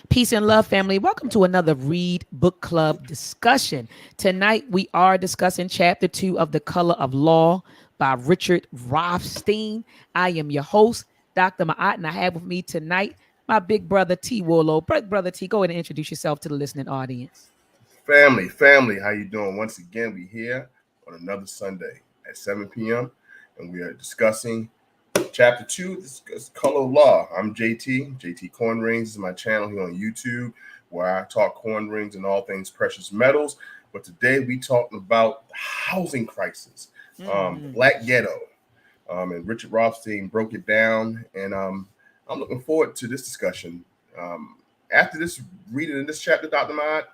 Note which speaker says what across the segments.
Speaker 1: Peace and love, family. Welcome to another Read Book Club discussion. Tonight, we are discussing chapter 2 of The Color of Law by Ricard Rothstein. I am your host, Dr. Ma'at, and I have with me tonight my big brother, T. Warlow. Brother T, go ahead and introduce yourself to the listening audience.
Speaker 2: Family, how you doing? Once again, we here on another Sunday at 7 p.m. and we are discussing chapter 2, this Color of Law. I'm JT Corn Rings is my channel here on YouTube, where I talk corn rings and all things precious metals. But today we talking about the housing crisis, the Black Ghetto, and Ricard Rothstein broke it down, and I'm looking forward to this discussion. After this reading in this chapter, Dr. Mad,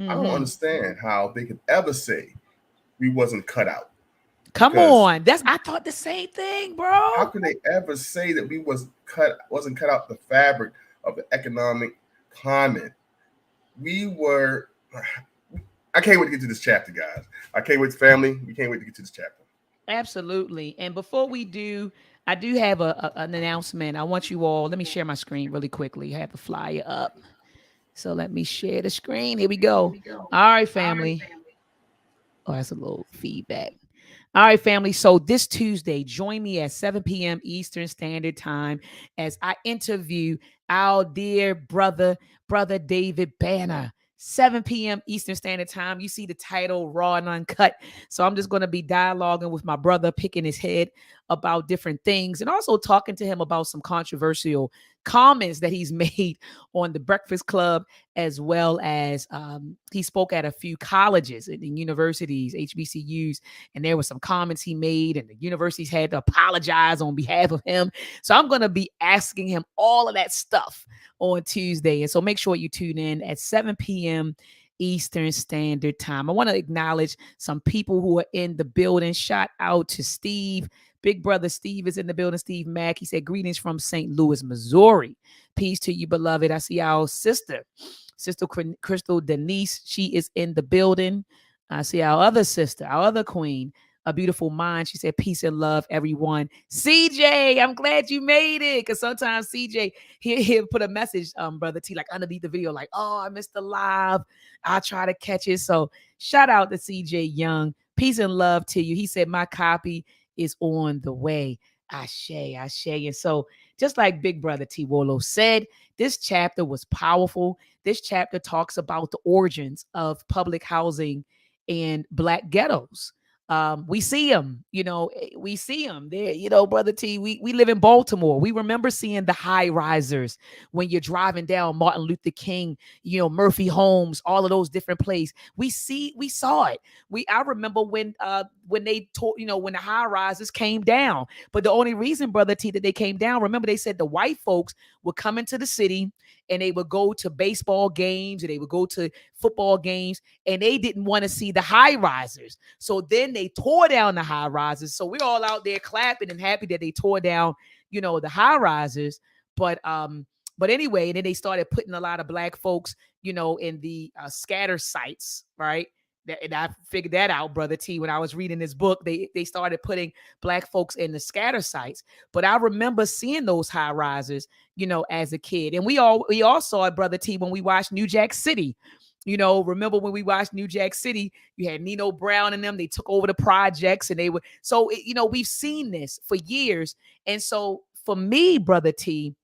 Speaker 2: I don't understand how they could ever say we wasn't cut out.
Speaker 1: Come on, I thought the same thing, bro.
Speaker 2: How could they ever say that we wasn't cut out the fabric of the economic climate? We were. I can't wait to get to this chapter, guys. I can't wait, family. We can't wait to get to this chapter.
Speaker 1: Absolutely. And before we do, I do have an announcement. I want you all. Let me share my screen really quickly. I have the flyer up. So let me share the screen. Here we go. All right, family. Oh, that's a little feedback. All right, family. So this Tuesday, join me at 7 p.m. Eastern Standard Time as I interview our dear brother David Banner. 7 p.m. Eastern Standard Time. You see the title, Raw and Uncut. So I'm just going to be dialoguing with my brother, picking his head about different things, and also talking to him about some controversial comments that he's made on the Breakfast Club, as well as he spoke at a few colleges and universities, HBCUs, and there were some comments he made, and the universities had to apologize on behalf of him. So I'm going to be asking him all of that stuff on Tuesday. And so make sure you tune in at 7 p.m. Eastern Standard Time. I want to acknowledge some people who are in the building. Shout out to Steve. Big brother Steve is in the building. Steve Mack. He said, greetings from St. Louis, Missouri. Peace to you, beloved. I see our sister Crystal Denise. She is in the building. I see our other sister, our other queen, A Beautiful Mind. She said, peace and love, everyone. CJ, I'm glad you made it. Because sometimes CJ, he'll put a message, Brother T, like underneath the video, like, oh, I missed the live. I'll try to catch it. So shout out to CJ Young. Peace and love to you. He said, my copy is on the way. Ashe. And so just like Big Brother T. Warlow said, this chapter was powerful. This chapter talks about the origins of public housing and Black ghettos. We see them, we see them there, Brother T, we live in Baltimore. We remember seeing the high risers when you're driving down Martin Luther King, Murphy Homes, all of those different places. We saw it. I remember when they taught, when the high rises came down, but the only reason, Brother T, that they came down, remember they said the white folks would come into the city and they would go to baseball games and they would go to football games, and they didn't want to see the high risers. So then they tore down the high risers. So we're all out there clapping and happy that they tore down, the high risers. But anyway, and then they started putting a lot of Black folks, in the scatter sites, right? And I figured that out, Brother T, when I was reading this book. They started putting Black folks in the scatter sites. But I remember seeing those high risers, as a kid. And we all saw it, Brother T, when we watched New Jack City. Remember when we watched New Jack City, you had Nino Brown and them. They took over the projects, and they were so. We've seen this for years, and so for me, Brother T,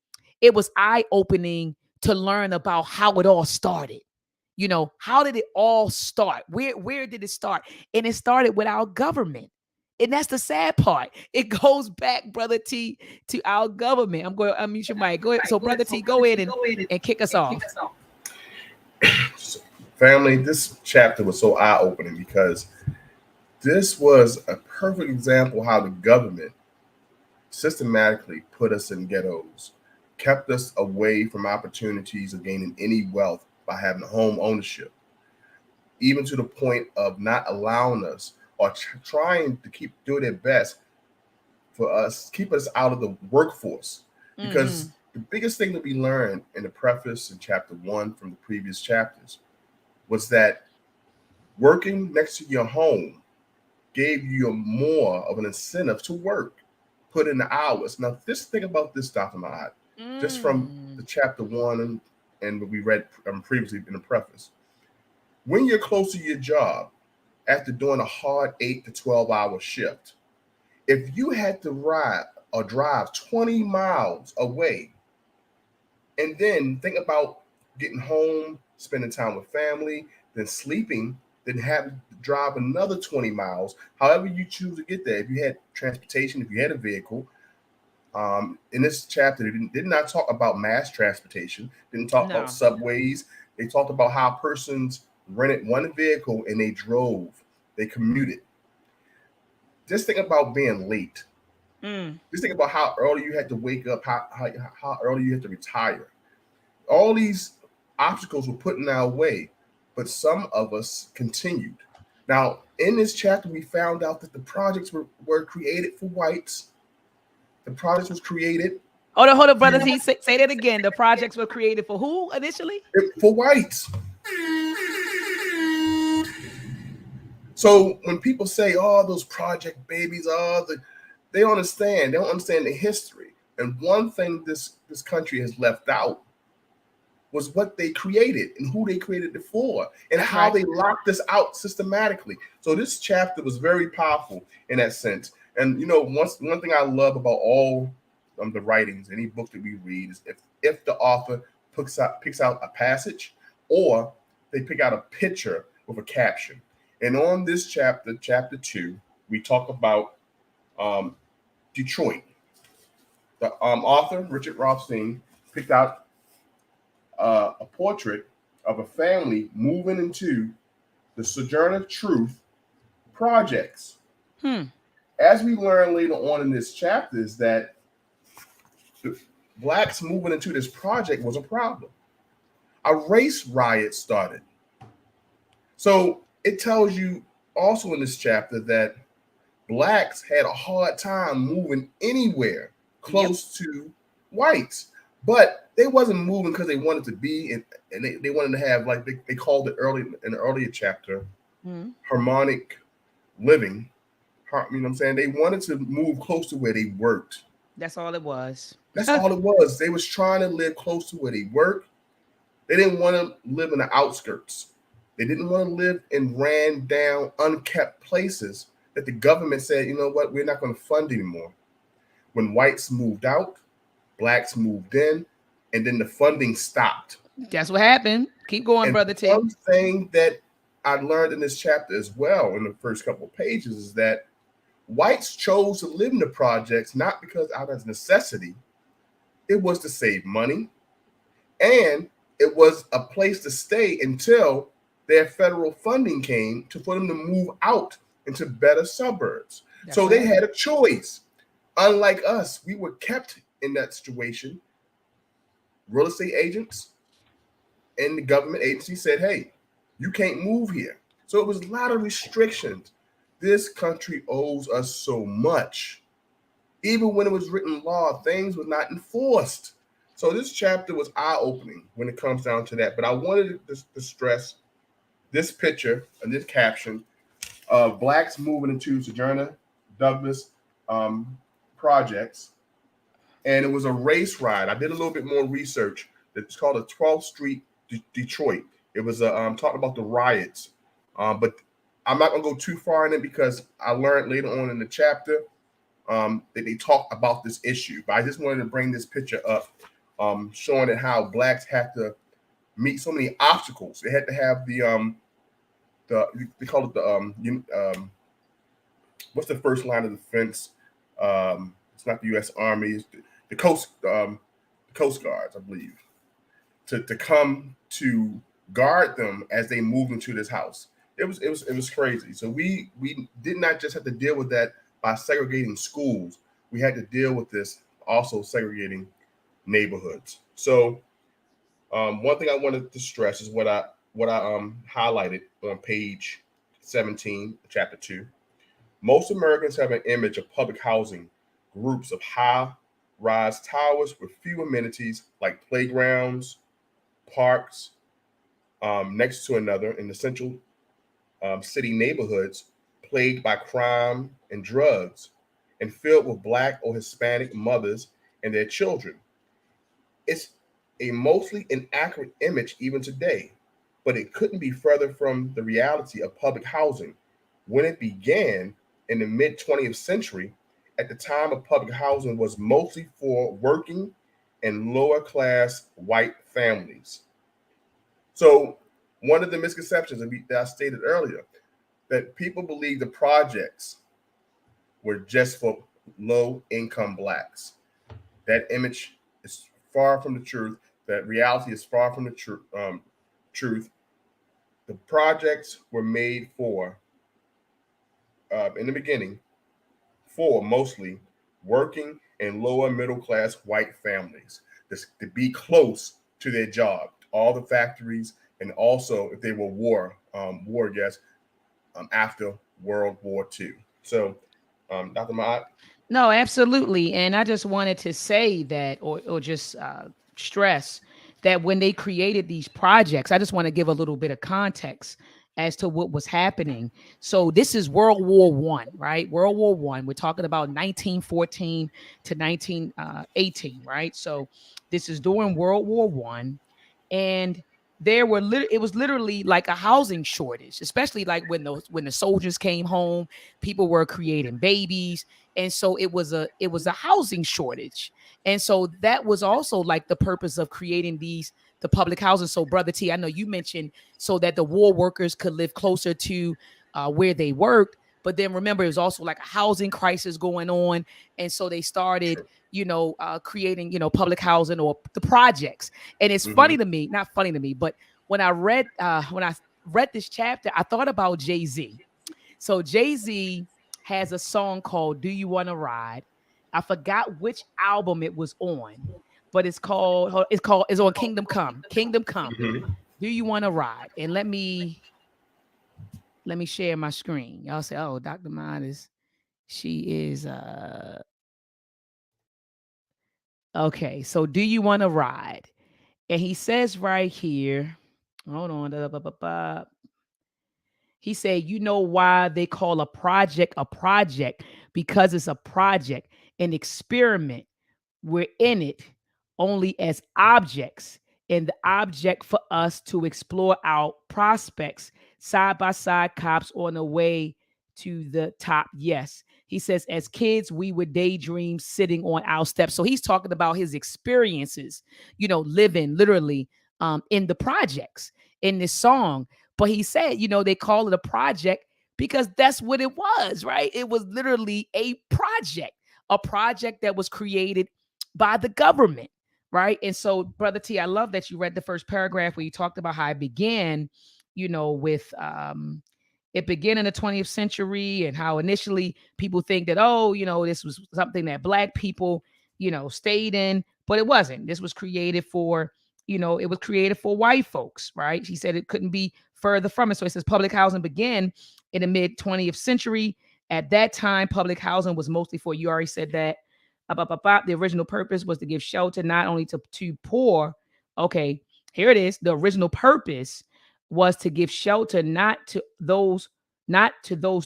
Speaker 1: it was eye-opening to learn about how it all started. How did it all start? Where did it start? And it started with our government. And that's the sad part. It goes back, Brother T, to our government. I'm going to unmute your mic. Go ahead. So, Brother T, go ahead and kick us off.
Speaker 2: Family, this chapter was so eye-opening because this was a perfect example how the government systematically put us in ghettos, kept us away from opportunities of gaining any wealth by having home ownership, even to the point of not allowing us or trying to keep doing their best for us, keep us out of the workforce. Because the biggest thing that we learned in the preface in chapter 1 from the previous chapters was that working next to your home gave you more of an incentive to work, put in the hours. Now, this thing about this, Dr. Mahat, just from the chapter 1 and what we read previously in the preface. When you're close to your job after doing a hard 8 to 12 hour shift, if you had to ride or drive 20 miles away, and then think about getting home, spending time with family, then sleeping, then having to drive another 20 miles, however you choose to get there. If you had transportation, if you had a vehicle, in this chapter, they did not talk about mass transportation, didn't talk about
Speaker 1: No.
Speaker 2: subways. They talked about how persons rented one vehicle and they drove, they commuted. Just think about being late.
Speaker 1: Mm.
Speaker 2: Just think about how early you had to wake up, how early you had to retire. All these obstacles were put in our way, but some of us continued. Now, in this chapter, we found out that the projects were created for whites. The project was created
Speaker 1: Hold on, brother T. Say that again. The projects were created for who initially?
Speaker 2: for whites. So when people say, "Oh, those project babies," they understand. They don't understand the history. And one thing this country has left out was what they created and who they created it for and
Speaker 1: That's
Speaker 2: how
Speaker 1: right.
Speaker 2: they locked us out systematically. So this chapter was very powerful in that sense. And one thing I love about all the writings, any book that we read, is if the author picks out a passage or they pick out a picture with a caption. And on this chapter, chapter 2, we talk about um, Detroit. The author, Ricard Rothstein, picked out a portrait of a family moving into the Sojourner Truth projects.
Speaker 1: Hmm.
Speaker 2: As we learn later on in this chapter, is that the blacks moving into this project was a problem. A race riot started. So it tells you also in this chapter that blacks had a hard time moving anywhere
Speaker 1: Yep.
Speaker 2: close to whites. But they wasn't moving because they wanted to be and they wanted to have, like they called it early in the earlier chapter,
Speaker 1: Mm.
Speaker 2: harmonic living. You know what I'm saying? They wanted to move close to where they worked.
Speaker 1: That's all it was.
Speaker 2: That's all it was. They was trying to live close to where they work. They didn't want to live in the outskirts. They didn't want to live in ran down, unkept places that the government said, you know what, we're not going to fund anymore. When whites moved out, blacks moved in, and then the funding stopped.
Speaker 1: That's what happened. Keep going,
Speaker 2: And
Speaker 1: brother T.
Speaker 2: one thing that I learned in this chapter as well, in the first couple of pages, is that whites chose to live in the projects not because out of necessity, it was to save money, and it was a place to stay until their federal funding came for them to move out into better suburbs.
Speaker 1: That's
Speaker 2: So
Speaker 1: what
Speaker 2: they
Speaker 1: happened.
Speaker 2: had a choice. Unlike us, we were kept in that situation. Real estate agents and the government agency said, hey, you can't move here. So it was a lot of restrictions. This country owes us so much. Even when it was written law, things were not enforced. So this chapter was eye-opening when it comes down to that. But I wanted to stress this picture and this caption of blacks moving into Sojourner Douglas um, projects. And it was a race ride. I did a little bit more research. It's called the 12th Street Detroit. It was talking about the riots. But I'm not going to go too far in it because I learned later on in the chapter that they talk about this issue. But I just wanted to bring this picture up, showing it how blacks had to meet so many obstacles. They had to have the they call it what's the first line of defense? It's not the U.S. Army. It's the Coast Guards, I believe, to come to guard them as they moved into this house. It was crazy. So we did not just have to deal with that by segregating schools. We had to deal with this also segregating neighborhoods. So one thing I wanted to stress is what I highlighted on page 17, chapter 2. Most Americans have an image of public housing groups of high-rise towers with few amenities like playgrounds, parks, next to another in the central city neighborhoods plagued by crime and drugs and filled with Black or Hispanic mothers and their children. It's a mostly inaccurate image even today, but it couldn't be further from the reality of public housing when it began in the mid 20th century. At the time of public housing was mostly for working and lower class white families. So one of the misconceptions that I stated earlier, that people believe the projects were just for low income blacks. That image is far from the truth. That reality is far from the truth. The projects were made for, in the beginning, for mostly working and lower middle class white families to be close to their job, all the factories, and also if they were war guests after World War II. So, Dr. Mott.
Speaker 1: No, absolutely. And I just wanted to say that, or just stress that when they created these projects, I just want to give a little bit of context as to what was happening. So this is World War One, right? World War One. We're talking about 1914 to 1918, right? So this is during World War One, and it was literally like a housing shortage, especially like when the soldiers came home, people were creating babies, and so it was a housing shortage. And so that was also like the purpose of creating the public housing. So brother T, I know you mentioned so that the war workers could live closer to where they worked, but then remember it was also like a housing crisis going on, and so they started
Speaker 2: Sure.
Speaker 1: creating public housing or the projects. And it's
Speaker 2: Mm-hmm.
Speaker 1: funny to me, not funny to me, but when I read this chapter, I thought about Jay-Z. So Jay-Z has a song called "Do You Want to Ride." I forgot which album it was on, but it's on Kingdom Come. Kingdom Come.
Speaker 2: Mm-hmm.
Speaker 1: Do you want to ride? And let me share my screen. Y'all say, "Oh, Dr. Mind is she is okay." So, do you want to ride? And he says right here, hold on. He said, you know why they call a project? Because it's a project, an experiment. We're in it only as objects, and the object for us to explore our prospects. Side by side, cops on the way to the top. Yes. He says, as kids, we would daydream sitting on our steps. So he's talking about his experiences, living literally in the projects in this song. But he said, they call it a project because that's what it was, right? It was literally a project that was created by the government, right? And so, Brother T, I love that you read the first paragraph where you talked about how it began, with it began in the 20th century, and how initially people think that, oh, this was something that black people, stayed in, but it wasn't. This was created for, it was created for white folks, right? She said it couldn't be further from it. So it says public housing began in the mid 20th century. At that time, public housing was mostly for, you already said that, the original purpose was to give shelter not only to poor. Okay, here it is. The original purpose was to give shelter not to those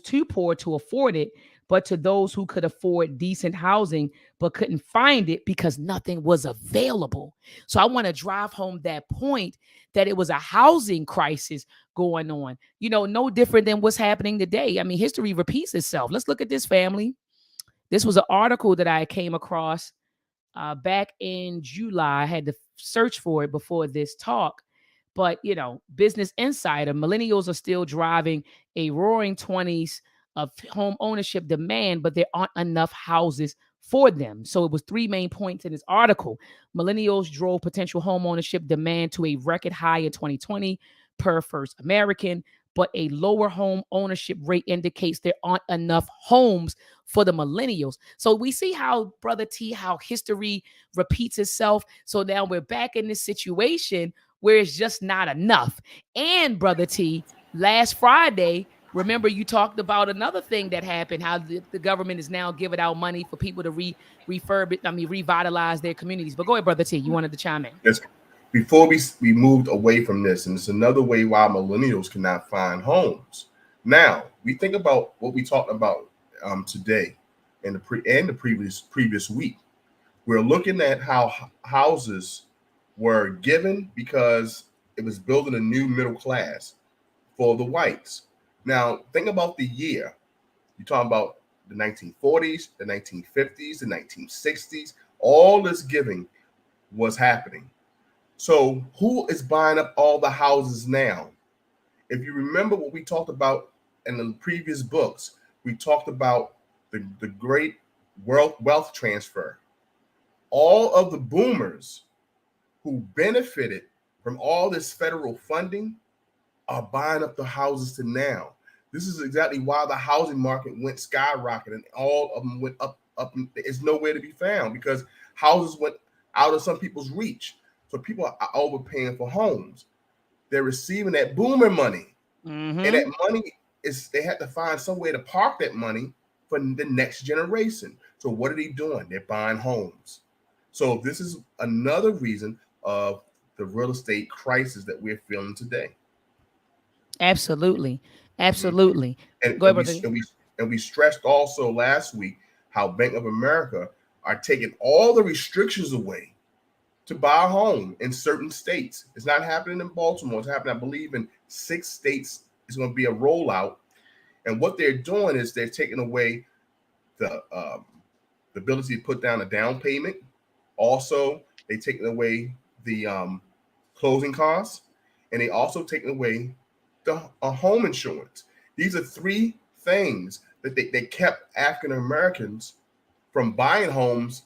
Speaker 1: too poor to afford it, but to those who could afford decent housing but couldn't find it because nothing was available. So I want to drive home that point, that it was a housing crisis going on. No different than what's happening today. I mean, history repeats itself. Let's look at this, family. This was an article that I came across back in July. I had to search for it before this talk. But, Business Insider, millennials are still driving a roaring 20s of home ownership demand, but there aren't enough houses for them. So it was three main points in this article. Millennials drove potential home ownership demand to a record high in 2020 per First American, but a lower home ownership rate indicates there aren't enough homes for the millennials. So we see how, Brother T, how history repeats itself. So now we're back in this situation where it's just not enough. And Brother T, last Friday, remember you talked about another thing that happened, how the government is now giving out money for people to revitalize their communities. But go ahead, Brother T, you wanted to chime in.
Speaker 2: Yes. Before we moved away from this, and it's another way why millennials cannot find homes. Now we think about what we talked about today and the previous week. We're looking at how houses were given because it was building a new middle class for the whites. Now, think about the year. You're talking about the 1940s, the 1950s, the 1960s. All this giving was happening. So, who is buying up all the houses now? If you remember what we talked about in the previous books, we talked about the great wealth transfer. All of the boomers who benefited from all this federal funding are buying up the houses to now. This is exactly why the housing market went skyrocketing and all of them went up. It's nowhere to be found because houses went out of some people's reach. So people are overpaying for homes. They're receiving that boomer money. And
Speaker 1: Mm-hmm.
Speaker 2: that money is, they had to find somewhere to park that money for the next generation. So what are they doing? They're buying homes. So this is another reason of the real estate crisis that we're feeling today.
Speaker 1: Absolutely.
Speaker 2: Mhm.
Speaker 1: Absolutely.
Speaker 2: And,
Speaker 1: Go ahead,
Speaker 2: and we
Speaker 1: brother.
Speaker 2: and we and we stressed also last week how Bank of America are taking all the restrictions away to buy a home in certain states. It's not happening in Baltimore. It's happening, I believe, in 6 states. It's going to be a rollout. And what they're doing is they're taking away the um, the ability to put down a down payment. Also, they taking away the closing costs, and they also taking away the home insurance. These are three things that they kept African Americans from buying homes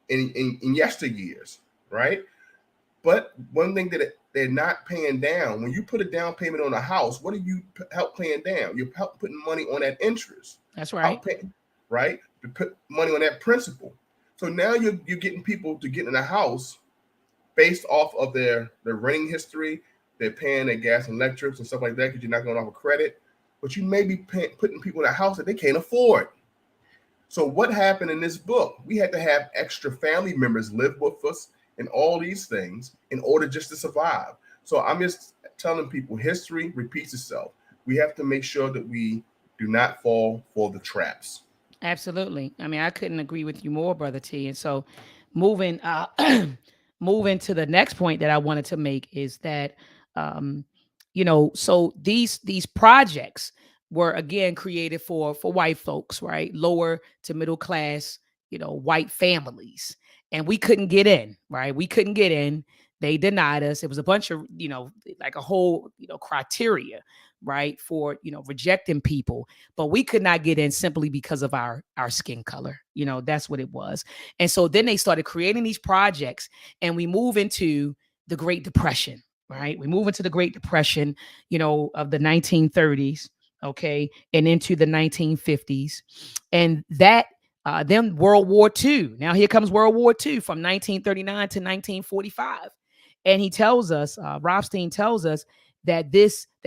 Speaker 2: in yesteryears, right? But one thing that they're not paying down, when you put a down payment on a house, what do you help paying down? You're help putting money on that interest,
Speaker 1: That's right.
Speaker 2: help pay, right? To put money on that principal. So now you're getting people to get in a house based off of their renting history. They're paying their gas and electrics and stuff like that because you're not going off a credit. But you may be putting people in a house that they can't afford. So what happened in this book? We had to have extra family members live with us and all these things in order just to survive. So I'm just telling people history repeats itself. We have to make sure that we do not fall for the traps.
Speaker 1: Absolutely. I mean, I couldn't agree with you more, brother T. And so, moving moving to the next point that I wanted to make is that, um, so these projects were again created for white folks, right? Lower to middle class, white families, and we couldn't get in, right? We couldn't get in. They denied us. It was a bunch of, like a whole, criteria, right, for rejecting people, but we could not get in simply because of our skin color. That's what it was. And so then they started creating these projects, and we move into the Great Depression, right? We move into the Great Depression, of the 1930s, okay, and into the 1950s. And that then World War II. Now here comes World War II from 1939 to 1945. And he tells us, Rothstein tells us that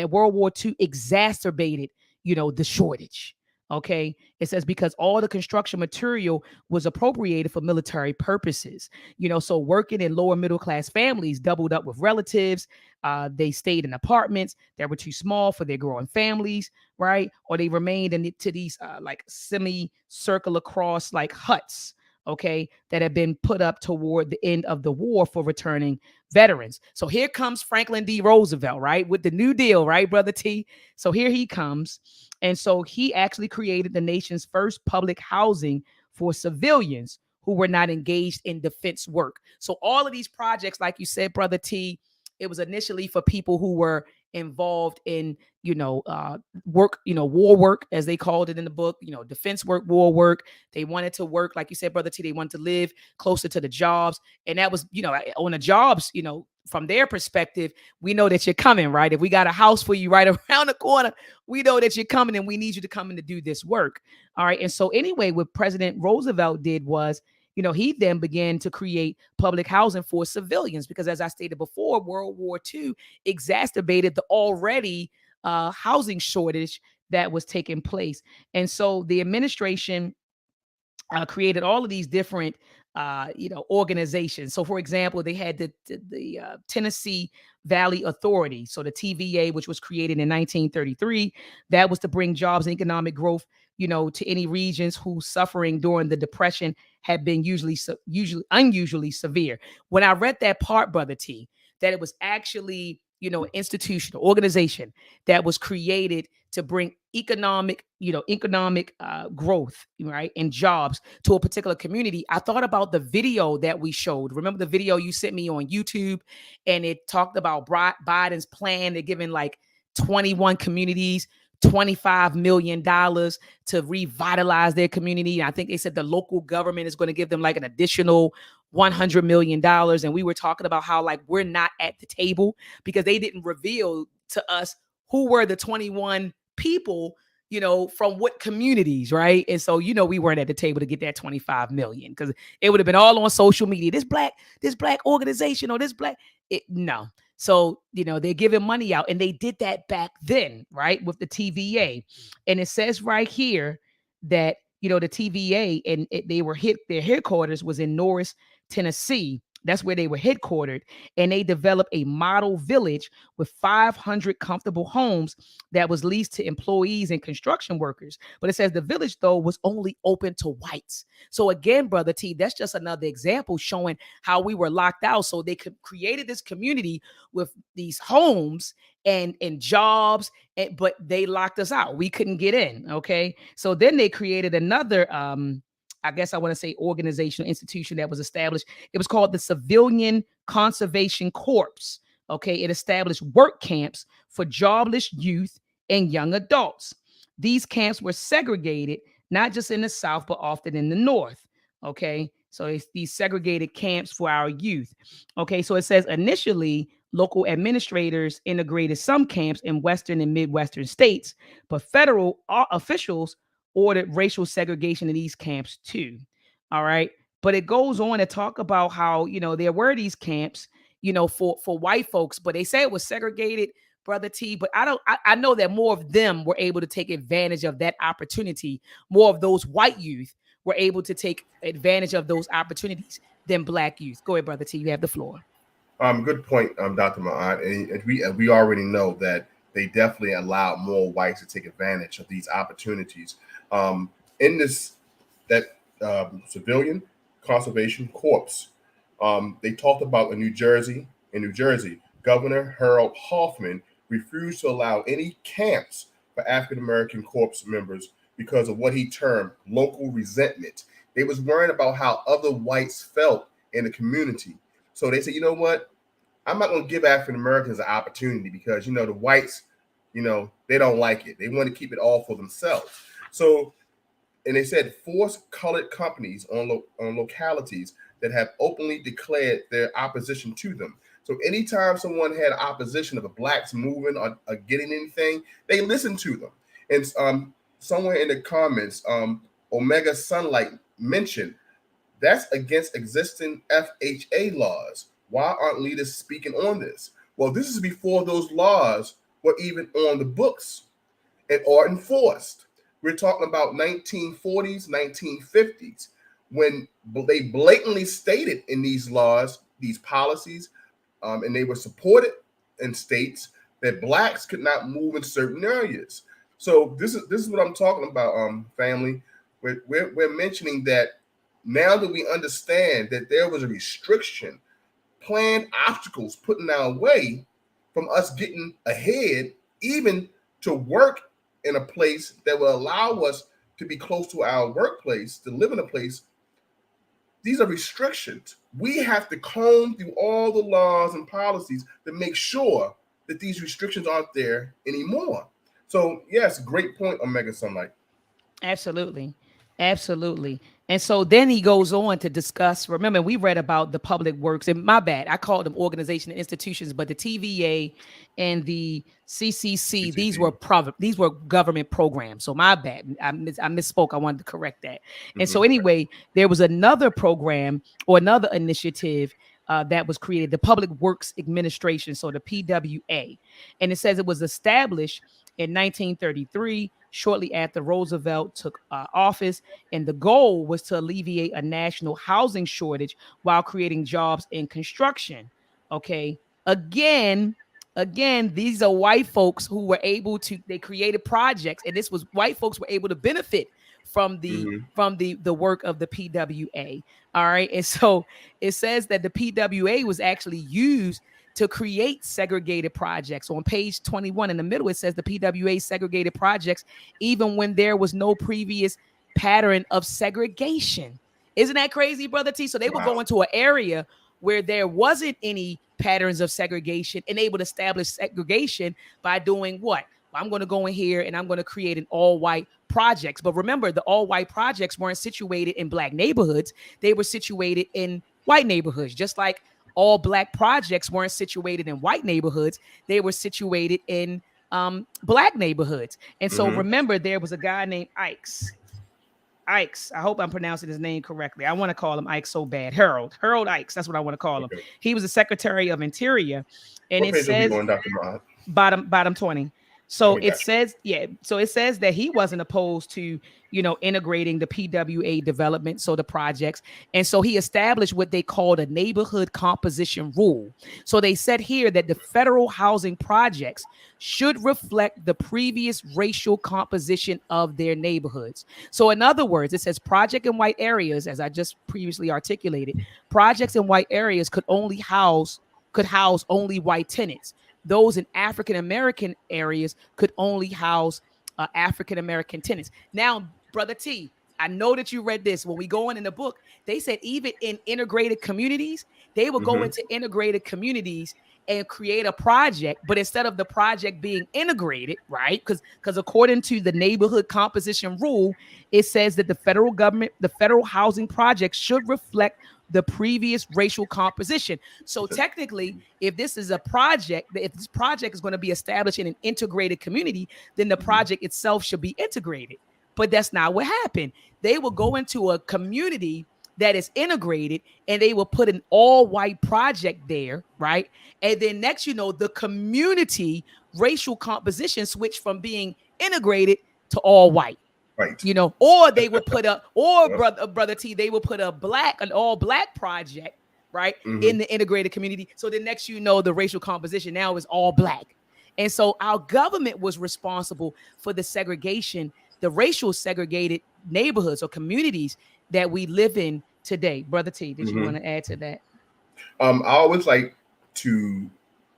Speaker 1: World War II exacerbated, the shortage. Okay. It says because all the construction material was appropriated for military purposes. So working in lower middle class families doubled up with relatives. They stayed in apartments that were too small for their growing families, right? Or they remained to these like semi-circular cross like huts, okay, that had been put up toward the end of the war for returning veterans. So here comes Franklin D. Roosevelt, right, with the New Deal, right, brother T? So here he comes. And so he actually created the nation's first public housing for civilians who were not engaged in defense work. So all of these projects, like you said, brother T, it was initially for people who were involved in, work, war work, as they called it in the book, defense work, war work. They wanted to work, like you said, brother T, they wanted to live closer to the jobs. And that was, on the jobs, from their perspective, we know that you're coming, right? If we got a house for you right around the corner, we know that you're coming and we need you to come in to do this work. All right. And so, anyway, what President Roosevelt did was, he then began to create public housing for civilians because, as I stated before, World War II exacerbated the already housing shortage that was taking place. And so the administration created all of these different organizations. So for example, they had the Tennessee Valley Authority, so the TVA, which was created in 1933. That was to bring jobs and economic growth, to any regions who suffering during the depression had been usually unusually severe. When I read that part, Brother T, that it was actually, an institution, organization that was created to bring economic growth, right, and jobs to a particular community. I thought about the video that we showed. Remember the video you sent me on YouTube, and it talked about Biden's plan. They're giving like 21 communities $25 million to revitalize their community. I think they said the local government is going to give them like an additional $100 million. And we were talking about how like we're not at the table because they didn't reveal to us who were the 21 people, from what communities, right? And so, we weren't at the table to get that 25 million because it would have been all on social media. This black organization or this black, no. So, they're giving money out, and they did that back then, right? With the TVA. And it says right here that, the TVA and their headquarters was in Norris, Tennessee. That's where they were headquartered. And they developed a model village with 500 comfortable homes that was leased to employees and construction workers. But it says the village, though, was only open to whites. So again, Brother T, that's just another example showing how we were locked out. So they created this community with these homes and jobs, but they locked us out. We couldn't get in. Okay. So then they created another I guess I want to say organizational institution that was established. It was called the Civilian Conservation Corps. Okay. It established work camps for jobless youth and young adults. These camps were segregated, not just in the South, but often in the North. Okay. So it's these segregated camps for our youth. Okay. So it says initially, local administrators integrated some camps in Western and Midwestern states, but federal officials ordered racial segregation in these camps too. All right. But it goes on to talk about how, there were these camps, for white folks, but they say it was segregated, Brother T. But I know that more of them were able to take advantage of that opportunity. More of those white youth were able to take advantage of those opportunities than black youth. Go ahead, Brother T. You have the floor.
Speaker 2: Good point, Dr. Ma'at. And we already know that they definitely allowed more whites to take advantage of these opportunities. In this that civilian conservation corps, they talked about in New Jersey. In New Jersey, Governor Harold Hoffman refused to allow any camps for African American corps members because of what he termed local resentment. They was worried about how other whites felt in the community. So they said, you know what? I'm not going to give African Americans an opportunity because, the whites, they don't like it. They want to keep it all for themselves. So, and they said force colored companies on localities that have openly declared their opposition to them. So anytime someone had opposition of the blacks moving or getting anything, they listened to them. And somewhere in the comments, Omega Sunlight mentioned that's against existing FHA laws. Why aren't leaders speaking on this? Well, this is before those laws were even on the books and or enforced. We're talking about 1940s, 1950s, when they blatantly stated in these laws, these policies, and they were supported in states that blacks could not move in certain areas. So this is what I'm talking about, family. We're mentioning that now that we understand that there was a restriction, planned obstacles put in our way from us getting ahead, even to work in a place that will allow us to be close to our workplace, to live in a place. These are restrictions. We have to comb through all the laws and policies to make sure that these restrictions aren't there anymore. So yes, great point, Omega Sunlight.
Speaker 1: Absolutely. Absolutely. And so then he goes on to discuss. Remember, we read about the public works, and my bad, I called them organization and institutions, but the TVA and the CCC, these
Speaker 2: CTV.
Speaker 1: were these were government programs. So my bad, I misspoke. I wanted to correct that. And so
Speaker 2: Mhm.
Speaker 1: anyway, there was another program or another initiative that was created, the Public Works Administration, so the PWA, and it says it was established in 1933, shortly after Roosevelt took office. And the goal was to alleviate a national housing shortage while creating jobs in construction. Okay. Again, these are white folks who were able to, they created projects, and this was white folks were able to benefit from the
Speaker 2: Mm-hmm.
Speaker 1: the work of the PWA. All right. And so it says that the PWA was actually used to create segregated projects. On page 21 in the middle, it says the PWA segregated projects even when there was no previous pattern of segregation. Isn't that crazy, Brother T? So they would go
Speaker 2: Wow.
Speaker 1: into an area where there wasn't any patterns of segregation and they would establish segregation by doing what? Well, I'm going to go in here and I'm going to create an all white projects. But remember, the all white projects weren't situated in black neighborhoods, they were situated in white neighborhoods, just like all black projects weren't situated in white neighborhoods, they were situated in black neighborhoods. And so
Speaker 2: Mm-hmm.
Speaker 1: remember, there was a guy named Ikes. I hope I'm pronouncing his name correctly. I want to call him Ike so bad. Harold Ikes. That's what I want to call him.
Speaker 2: Okay.
Speaker 1: He was the Secretary of Interior, and
Speaker 2: What
Speaker 1: it
Speaker 2: page are we
Speaker 1: says
Speaker 2: on, Dr. Rod?
Speaker 1: bottom 20. So
Speaker 2: Okay,
Speaker 1: it
Speaker 2: gotcha.
Speaker 1: says, yeah, so it says that he wasn't opposed to, integrating the PWA development, so the projects. And so he established what they called a neighborhood composition rule. So they said here that the federal housing projects should reflect the previous racial composition of their neighborhoods. So in other words, it says project in white areas, as I just previously articulated, projects in white areas could house only white tenants. Those in African American areas could only house African American tenants. Now, Brother T, I know that you read this. When we go in the book, they said even in integrated communities, they will go
Speaker 2: Mm-hmm.
Speaker 1: into integrated communities and create a project, but instead of the project being integrated, right? Because according to the neighborhood composition rule, it says that the federal housing project should reflect the previous racial composition. So technically, if this is a project, if this project is going to be established in an integrated community, then the
Speaker 2: Mm-hmm.
Speaker 1: project itself should be integrated. But that's not what happened. They will go into a community that is integrated and they will put an all white project there, right? And then next, the community racial composition switched from being integrated to all white.
Speaker 2: Right.
Speaker 1: Or they would put
Speaker 2: Yep.
Speaker 1: brother T, they would put an all black project, right,
Speaker 2: Mm-hmm.
Speaker 1: in the integrated community. So the next, the racial composition now is all black. And so our government was responsible for the segregation, the racial segregated neighborhoods or communities that we live in today. Brother T, did you
Speaker 2: Mm-hmm.
Speaker 1: want to add to that?
Speaker 2: I always like to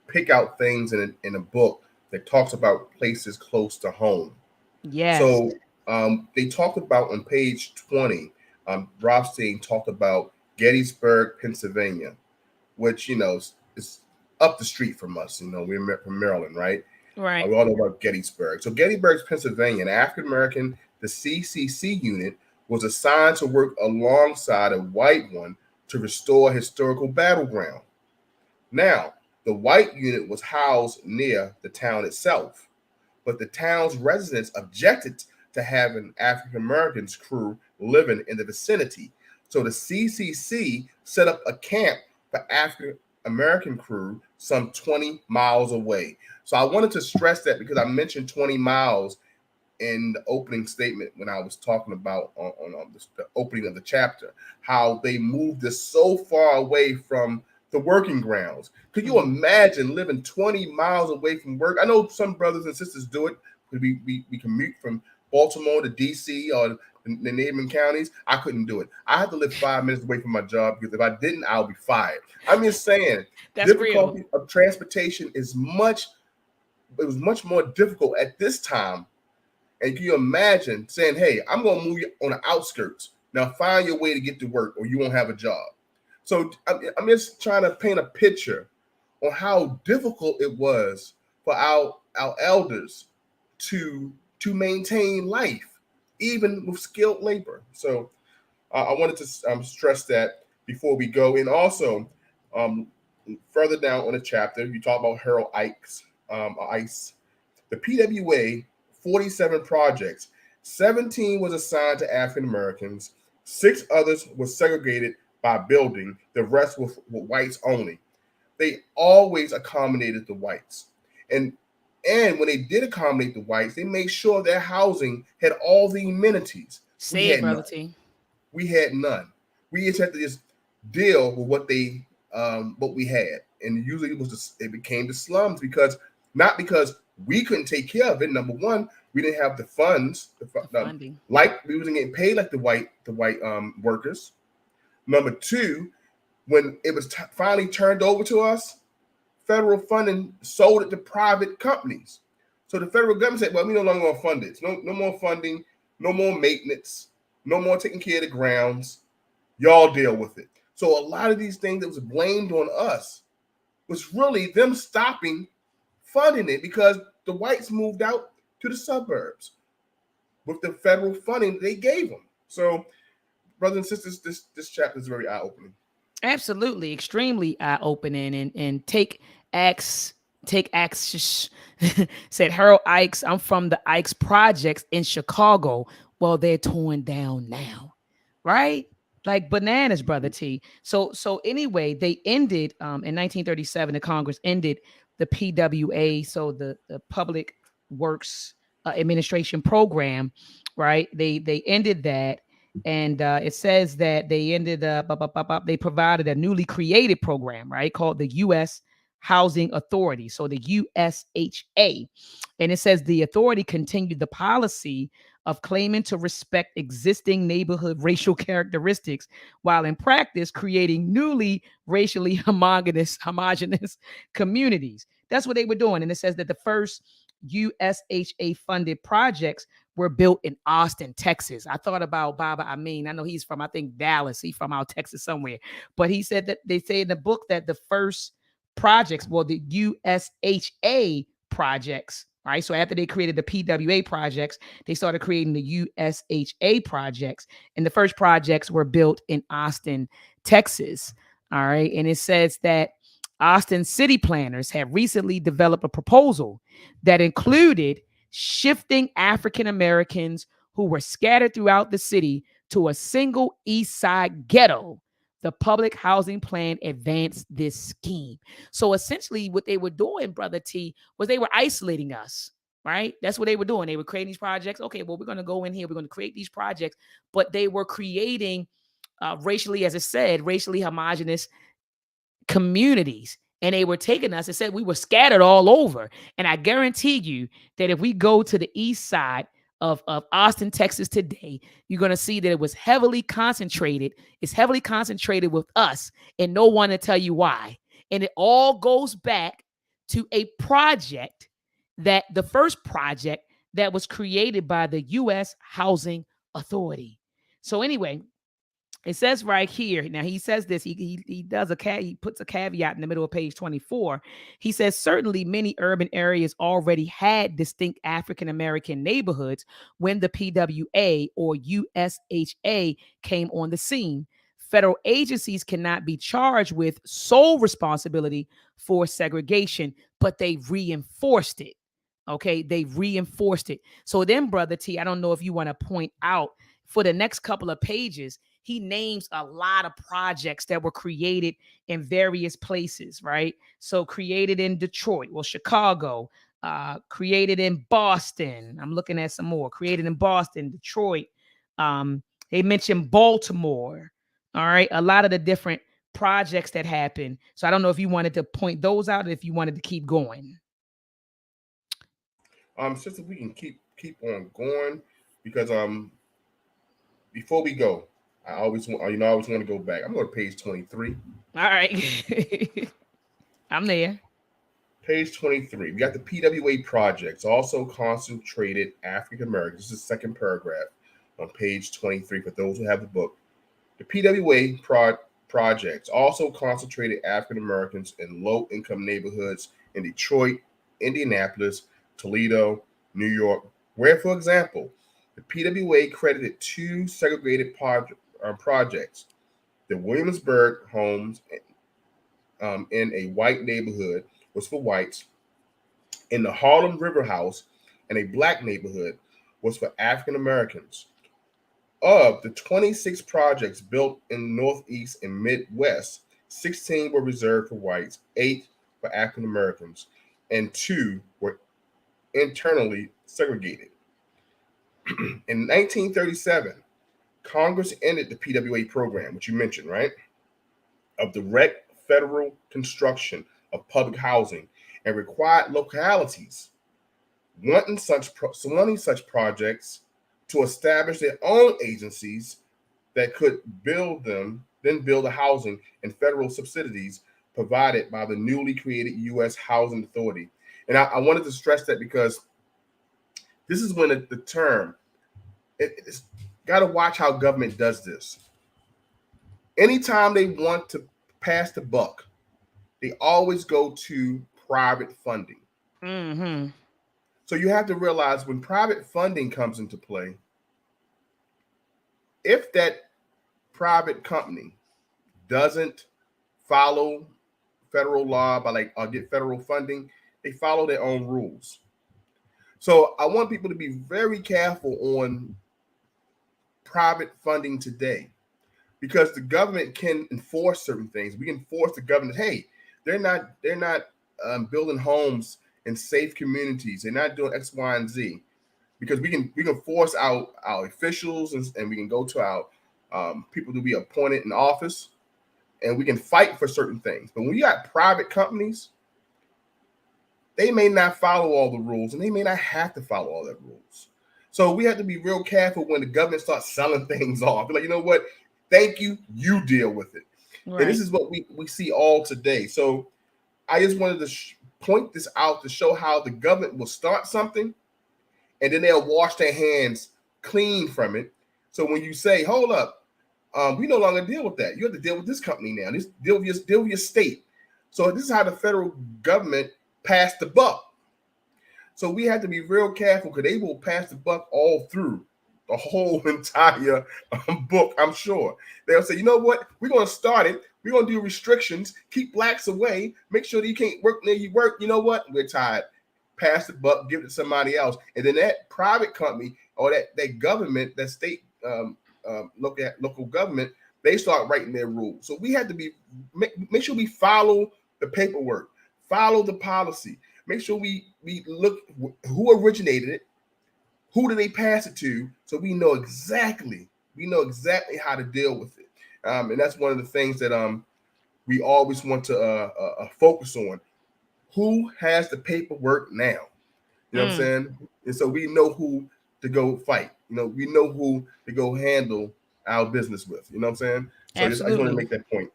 Speaker 2: pick out things in a book that talks about places close to home.
Speaker 1: Yes.
Speaker 2: So they talked about on page 20, Rothstein talked about Gettysburg, Pennsylvania, which, is up the street from us. We're from Maryland, right?
Speaker 1: Right.
Speaker 2: We all know about Gettysburg. So Gettysburg, Pennsylvania, an African American, the CCC unit was assigned to work alongside a white one to restore historical battleground. Now, the white unit was housed near the town itself, but the town's residents objected to having African Americans crew living in the vicinity. So the CCC set up a camp for African American crew some 20 miles away. So I wanted to stress that because I mentioned 20 miles in the opening statement when I was talking about on the opening of the chapter, how they moved us so far away from the working grounds. Could you
Speaker 1: Mm-hmm.
Speaker 2: imagine living 20 miles away from work? I know some brothers and sisters do it. We commute from Baltimore to DC or the neighboring counties. I couldn't do it. I had to live 5 minutes away from my job because if I didn't, I'll be fired. I'm just saying,
Speaker 1: That's real.
Speaker 2: difficulty of transportation it was much more difficult at this time. And can you imagine saying, hey, I'm going to move you on the outskirts. Now find your way to get to work or you won't have a job. So I'm just trying to paint a picture on how difficult it was for our elders to maintain life, even with skilled labor. So I wanted to stress that before we go. And also, um, further down on the chapter, you talk about Harold Ice. The PWA 47 projects, 17 was assigned to African Americans, 6 others were segregated by building, the rest were whites only. They always accommodated the whites. And when they did accommodate the whites, they made sure their housing had all the amenities. We
Speaker 1: Say it,
Speaker 2: had
Speaker 1: Brother
Speaker 2: none.
Speaker 1: T.
Speaker 2: We had none. We just had to just deal with what we had, and usually it became the slums because not because We couldn't take care of it. Number one, we didn't have the funds,
Speaker 1: The funding.
Speaker 2: like we wasn't getting paid like the white workers. Number two, when it was finally turned over to us, federal funding sold it to private companies. So the federal government said, well, we no longer want to fund it. No more funding, no more maintenance, no more taking care of the grounds. Y'all deal with it. So a lot of these things that was blamed on us was really them stopping funding it because the whites moved out to the suburbs with the federal funding they gave them. So, brothers and sisters, this chapter is very eye-opening.
Speaker 1: Absolutely, extremely eye opening, and take X said Harold Ikes. I'm from the Ikes projects in Chicago. Well, they're torn down now, right? Like bananas, brother T. So anyway, they ended in 1937. The Congress ended the PWA, so the Public Works Administration program, right? They ended that, and it says that they ended up they provided a newly created program, right, called the U.S. Housing Authority, so the USHA. And it says the authority continued the policy of claiming to respect existing neighborhood racial characteristics while in practice creating newly racially homogenous communities. That's what they were doing. And it says that the first USHA funded projects were built in Austin, Texas. I thought about Baba Amin. I know he's from, I think, Dallas. He's from out Texas somewhere. But he said that they say in the book that the first projects, well, the USHA projects, right? So after they created the PWA projects, they started creating the USHA projects. And the first projects were built in Austin, Texas. All right. And it says that Austin city planners have recently developed a proposal that included shifting African Americans who were scattered throughout the city to a single East Side ghetto. The public housing plan advanced this scheme. So essentially, what they were doing, Brother T, was they were isolating us, right? That's what they were doing. They were creating these projects. Okay, well, we're going to go in here, we're going to create these projects, but they were creating racially, as it said, racially homogenous communities, and they were taking us and said we were scattered all over. And I guarantee you that if we go to the east side of Austin, Texas today, you're going to see that it was heavily concentrated. It's heavily concentrated with us, and no one to tell you why. And it all goes back to a project, that the first project that was created by the U.S. Housing Authority. So anyway, it says right here. Now he says this. He does he puts a caveat in the middle of page 24. He says certainly many urban areas already had distinct African American neighborhoods when the PWA or USHA came on the scene. Federal agencies cannot be charged with sole responsibility for segregation, but they reinforced it. Okay, they reinforced it. So then, Brother T, I don't know if you want to point out for the next couple of pages, he names a lot of projects that were created in various places, right? So created in Detroit, well, Chicago, created in Boston. I'm looking at some more. Created in Boston, Detroit. They mentioned Baltimore. All right, a lot of the different projects that happened. So I don't know if you wanted to point those out, or if you wanted to keep going.
Speaker 2: Sister, we can keep on going because before we go, I always want I always want to go back. I'm going to page 23.
Speaker 1: All right. I'm there.
Speaker 2: Page 23. We got the PWA projects, also concentrated African Americans. This is the second paragraph on page 23 for those who have the book. The PWA projects also concentrated African Americans in low income neighborhoods in Detroit, Indianapolis, Toledo, New York, where, for example, the PWA credited two segregated projects: the Williamsburg homes in a white neighborhood was for whites, and the Harlem River House in a black neighborhood was for African Americans. Of the 26 projects built in Northeast and Midwest, 16 were reserved for whites, 8 for African Americans, and 2 were internally segregated. In 1937, Congress ended the PWA program, which you mentioned, right? Of direct federal construction of public housing and required localities wanting such projects to establish their own agencies that could then build the housing and federal subsidies provided by the newly created U.S. Housing Authority. And I wanted to stress that because this is when the term, it's got to watch how government does this. Anytime they want to pass the buck, they always go to private funding.
Speaker 1: Mm-hmm.
Speaker 2: So you have to realize when private funding comes into play, if that private company doesn't follow federal law by or get federal funding, they follow their own rules. So I want people to be very careful on private funding today because the government can enforce certain things. We can force the government, hey, they're not building homes in safe communities. They're not doing X, Y, and Z because we can force out our officials and we can go to our people to be appointed in office and we can fight for certain things. But when you got private companies, they may not follow all the rules and they may not have to follow all the rules. So we have to be real careful when the government starts selling things off. Be like, you know what? Thank you. You deal with it. Right. And this is what we see all today. So I just wanted to point this out to show how the government will start something and then they'll wash their hands clean from it. So when you say, hold up, we no longer deal with that. You have to deal with this company now. This deal with your state. So this is how the federal government passed the buck. So we have to be real careful because they will pass the buck all through the whole entire book, I'm sure. They'll say, you know what? We're going to start it. We're going to do restrictions, keep blacks away, make sure that you can't work near you work. You know what? We're tired. Pass the buck, give it to somebody else. And then that private company or that government, that state local government, they start writing their rules. So we have to make sure we follow the paperwork, follow the policy. Make sure we look who originated it, who did they pass it to, so we know exactly how to deal with it. And that's one of the things that we always want to focus on. Who has the paperwork now? You know what I'm saying? And so we know who to go fight. You know, we know who to go handle our business with. You know what I'm saying? So I just want to make that point.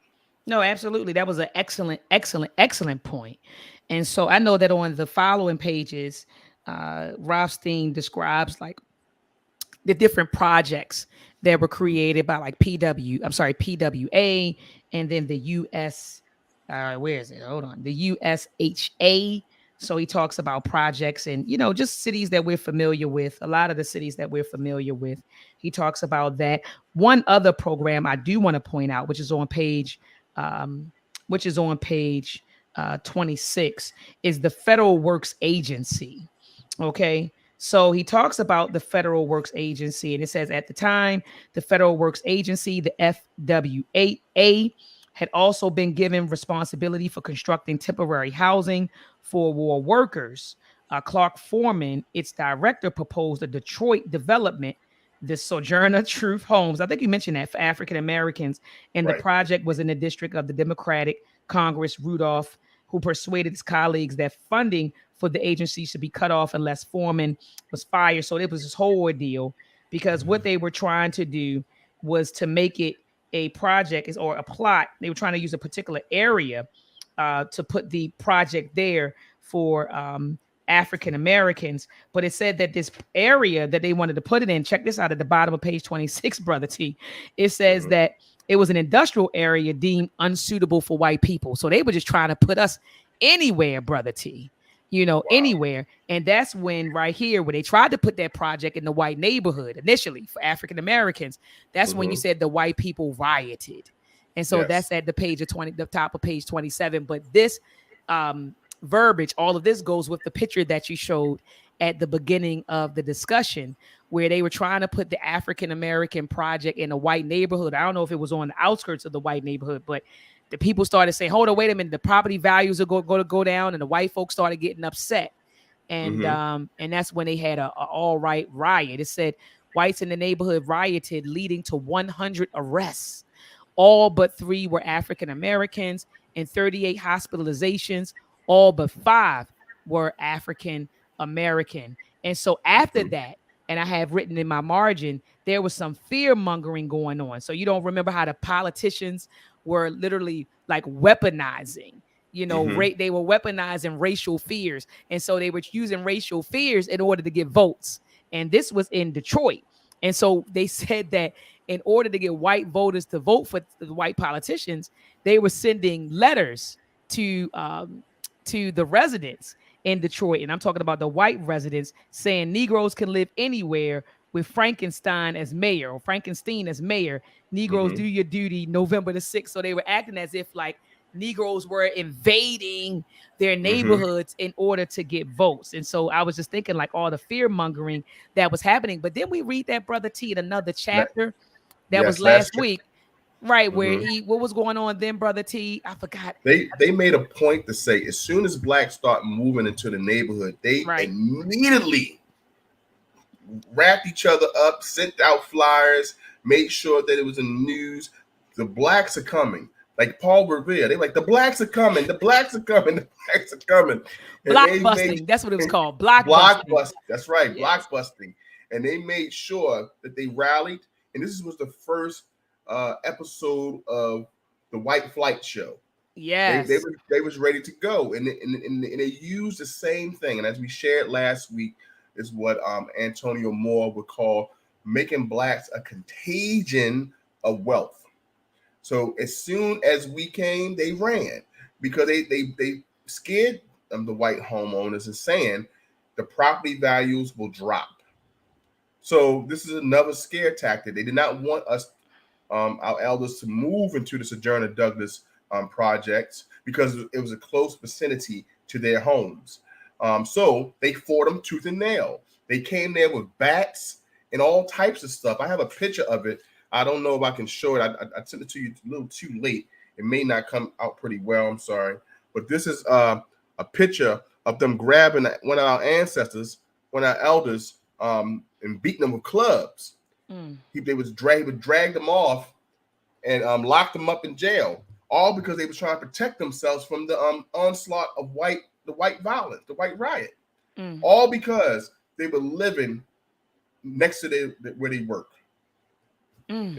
Speaker 1: No, absolutely. That was an excellent point. And so I know that on the following pages, Rothstein describes like the different projects that were created by like PWA, and then the US, where is it? Hold on. The USHA. So he talks about projects and, just cities that we're familiar with, a lot of the cities that we're familiar with. He talks about that. One other program I do want to point out, which is on page 26, is the Federal Works Agency. Okay. So he talks about the Federal Works Agency, and it says at the time, the Federal Works Agency, the FWA, had also been given responsibility for constructing temporary housing for war workers. Clark Foreman, its director, proposed a Detroit development, the Sojourner Truth Homes. I think you mentioned that, for African Americans. And the project was in the district of the Democratic Congress, Rudolph, who persuaded his colleagues that funding for the agency should be cut off unless Foreman was fired. So it was this whole ordeal because what they were trying to do was to make it a project or a plot. They were trying to use a particular area to put the project there for African Americans. But it said that this area that they wanted to put it in, check this out at the bottom of page 26, Brother T. It says that it was an industrial area deemed unsuitable for white people. So they were just trying to put us anywhere, Brother T. Anywhere. And that's when right here, where they tried to put that project in the white neighborhood initially for African Americans, that's when you said the white people rioted. And so that's at the top of page 27. But this verbiage, all of this goes with the picture that you showed at the beginning of the discussion, where they were trying to put the African American project in a white neighborhood. I don't know if it was on the outskirts of the white neighborhood, but the people started saying, hold on, wait a minute, the property values are going to go down, and the white folks started getting upset. And that's when they had a all-right riot. It said whites in the neighborhood rioted, leading to 100 arrests. All but 3 were African Americans, and 38 hospitalizations. All but 5 were African American. And so after
Speaker 2: Mhm.
Speaker 1: that, and I have written in my margin, there was some fear mongering going on. So you don't remember how the politicians were literally like weaponizing,
Speaker 2: Mhm.
Speaker 1: they were weaponizing racial fears. And so they were using racial fears in order to get votes. And this was in Detroit. And so they said that in order to get white voters to vote for the white politicians, they were sending letters to the residents in Detroit, and I'm talking about the white residents, saying Negroes can live anywhere with Frankenstein as mayor or Frankenstein as mayor. Negroes, do
Speaker 2: Mhm.
Speaker 1: your duty November the 6th. So they were acting as if like Negroes were invading their
Speaker 2: Mhm.
Speaker 1: neighborhoods in order to get votes. And so I was just thinking like all the fear mongering that was happening. But then we read that Brother T in another
Speaker 2: La-
Speaker 1: chapter that was
Speaker 2: yes,
Speaker 1: last
Speaker 2: last.
Speaker 1: week, right? Where
Speaker 2: Mhm.
Speaker 1: he, what was going on then, Brother T? I forgot.
Speaker 2: They made a point to say as soon as blacks start moving into the neighborhood, they
Speaker 1: Right.
Speaker 2: immediately wrapped each other up, sent out flyers, made sure that it was in the news. The blacks are coming. Like Paul Revere, they like the blacks are coming, the blacks are coming, the blacks are coming, and they made
Speaker 1: Blockbusting. That's what it was called. Blockbusting.
Speaker 2: blockbusting. That's right,
Speaker 1: Yes.
Speaker 2: blockbusting, and they made sure that they rallied. And this was the first episode of the White Flight show.
Speaker 1: Yes.
Speaker 2: They was ready to go, and they used the same thing. And as we shared last week, is what Antonio Moore would call making blacks a contagion of wealth. So as soon as we came, they ran because they scared the white homeowners and saying the property values will drop. So this is another scare tactic. They did not want us, our elders, to move into the Sojourner Douglas projects because it was a close vicinity to their homes. So they fought them tooth and nail. They came there with bats and all types of stuff. I have a picture of it. I don't know if I can show it. I sent it to you a little too late. It may not come out pretty well. I'm sorry. But this is a picture of them grabbing one of our ancestors, one of our elders, and beating them with clubs.
Speaker 1: Mm.
Speaker 2: He would drag them off and lock them up in jail, all because they were trying to protect themselves from the onslaught of the white violence, the white riot,
Speaker 1: Mm.
Speaker 2: all because they were living next to where they work.
Speaker 1: Mm.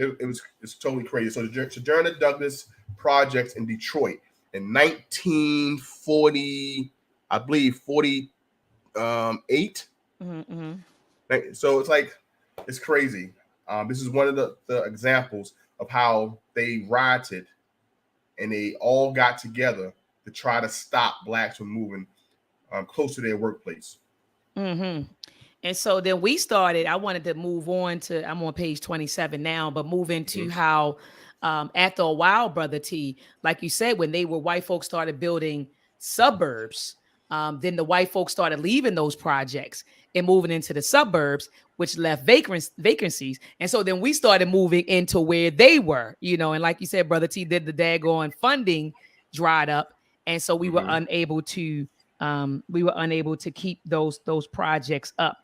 Speaker 2: It's totally crazy. So the Sojourner Douglas projects in Detroit in 1940, I believe 48.
Speaker 1: Mm-hmm.
Speaker 2: So it's like it's crazy. This is one of the examples of how they rioted and they all got together to try to stop blacks from moving close to their workplace.
Speaker 1: Mm-hmm. And so then we started, I wanted to move on to, I'm on page 27 now, but move into
Speaker 2: Mm-hmm.
Speaker 1: how after a while, Brother T, like you said, when they were white folks started building suburbs, then the white folks started leaving those projects and moving into the suburbs, which left vacancies. And so then we started moving into where they were, and like you said, Brother T, did the daggone funding dried up. And so
Speaker 2: Mm-hmm.
Speaker 1: we were unable to keep those projects up.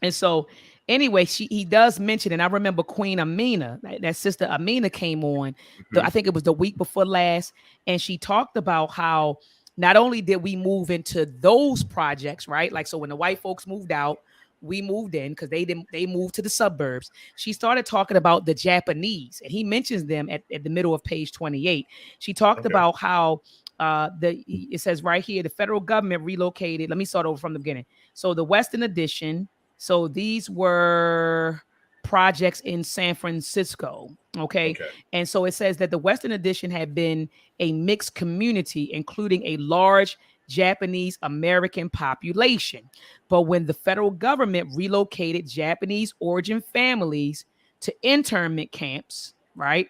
Speaker 1: And so, anyway, he does mention, and I remember Queen Amina, that sister Amina came on.
Speaker 2: Mm-hmm.
Speaker 1: I think it was the week before last, and she talked about how not only did we move into those projects, right? Like so, when the white folks moved out, we moved in because they moved to the suburbs. She started talking about the Japanese, and he mentions them at the middle of page 28. She talked
Speaker 2: Okay.
Speaker 1: about how it says right here the federal government relocated. Let me start over from the beginning. So the Western Addition. So these were projects in San Francisco. Okay.
Speaker 2: Okay.
Speaker 1: And so it says that the Western Addition had been a mixed community, including a large Japanese American population. But when the federal government relocated Japanese origin families to internment camps, right?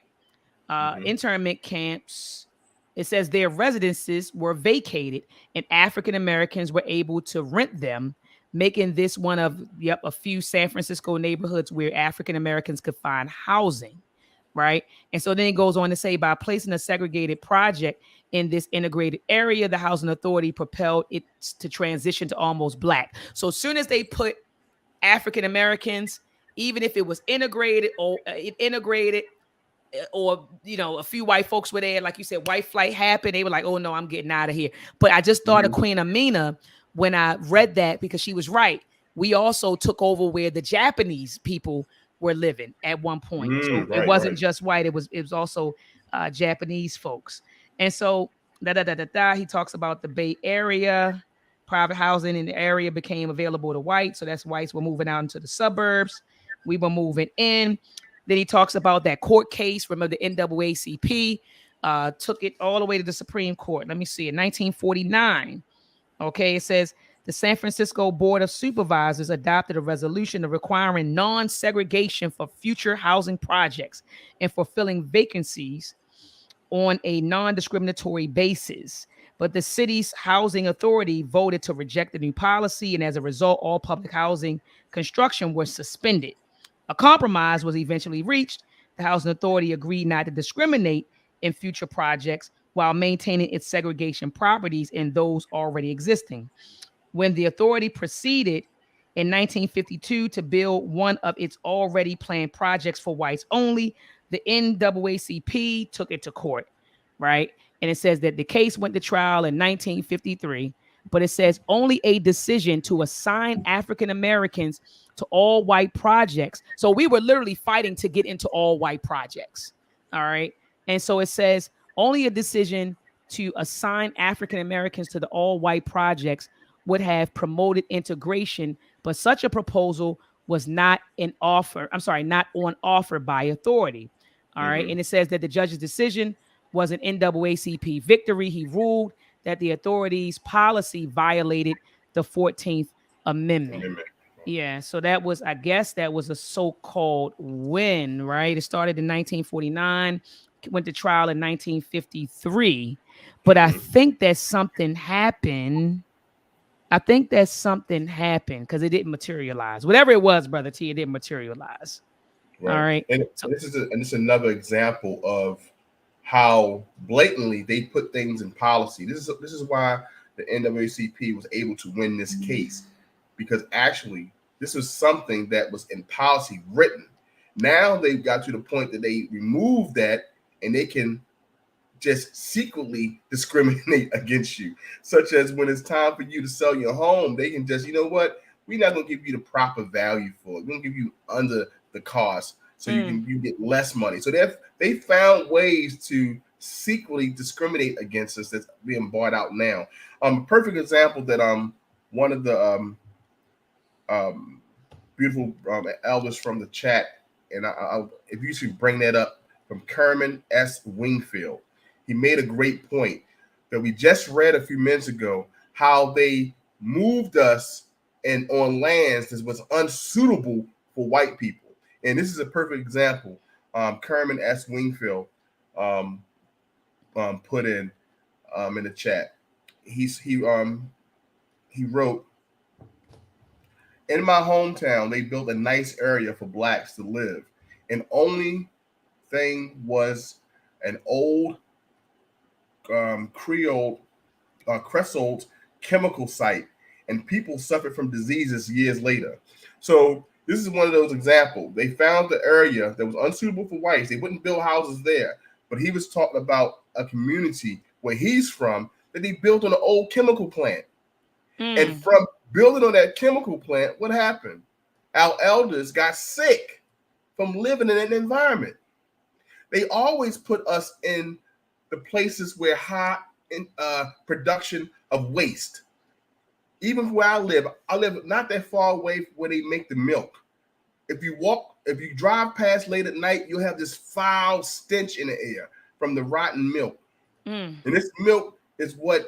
Speaker 2: Mm-hmm.
Speaker 1: Internment camps, it says their residences were vacated and African Americans were able to rent them, making this one of a few San Francisco neighborhoods where African Americans could find housing, right? And so then it goes on to say by placing a segregated project in this integrated area, the housing authority propelled it to transition to almost black. So as soon as they put African Americans, even if it was integrated or it integrated, or a few white folks were there, like you said, white flight happened, they were like, oh no, I'm getting out of here. But I just thought of
Speaker 2: Mm-hmm.
Speaker 1: Queen Amina when I read that, because she was right. We also took over where the Japanese people were living at one point. So it
Speaker 2: Right,
Speaker 1: wasn't
Speaker 2: right.
Speaker 1: just white, it was also Japanese folks. And so he talks about the Bay Area. Private housing in the area became available to whites. So that's whites were moving out into the suburbs. We were moving in. Then he talks about that court case. Remember the NAACP took it all the way to the Supreme Court. Let me see. In 1949, okay, it says the San Francisco Board of Supervisors adopted a resolution requiring non-segregation for future housing projects and for filling vacancies on a non-discriminatory basis. But the city's housing authority voted to reject the new policy, and as a result, all public housing construction was suspended. A compromise was eventually reached. The housing authority agreed not to discriminate in future projects while maintaining its segregation properties in those already existing. When the authority proceeded in 1952 to build one of its already planned projects for whites only, the NAACP took it to court, right? And it says that the case went to trial in 1953, but it says only a decision to assign African Americans to all white projects. So we were literally fighting to get into all white projects. All right. And so it says only a decision to assign African Americans to the all white projects would have promoted integration, but such a proposal was not an offer. I'm sorry, not on offer by authority. All right.
Speaker 2: Mm-hmm.
Speaker 1: And it says that the judge's decision was an NAACP victory. He ruled that the authority's policy violated the 14th Amendment.
Speaker 2: Amendment.
Speaker 1: Yeah, so that was, I guess, that was a so-called win, right? It started in 1949, went to trial in 1953, but I
Speaker 2: Mm-hmm.
Speaker 1: think that something happened. I think that something happened because it didn't materialize. Whatever it was, brother T, it didn't materialize. All
Speaker 2: Right.
Speaker 1: right.
Speaker 2: And
Speaker 1: So
Speaker 2: this is another example of how blatantly they put things in policy. This is why the NAACP was able to win this case, because actually this was something that was in policy written. Now they've got to the point that they removed that and they can just secretly discriminate against you, such as when it's time for you to sell your home, they can just, you know what, we're not going to give you the proper value for it. We're going to give you under the cost so you get less money. So they found ways to secretly discriminate against us that's being bought out now. A perfect example that one of the beautiful elders from the chat, and if you should bring that up, from Kerman S. Wingfield. He made a great point that we just read a few minutes ago, how they moved us and on lands that was unsuitable for white people. And this is a perfect example. Kerman S. Wingfield put in the chat. He wrote, in my hometown, they built a nice area for blacks to live, and only thing was an old Creole Cresold chemical site, and people suffered from diseases years later. So this is one of those examples. They found the area that was unsuitable for whites. They wouldn't build houses there, but he was talking about a community where he's from that they built on an old chemical plant. And from building on that chemical plant, what happened? Our elders got sick from living in an environment. They always put us in the places where high production of waste. Even where I live not that far away from where they make the milk. If you drive past late at night, you'll have this foul stench in the air from the rotten milk. And this milk is what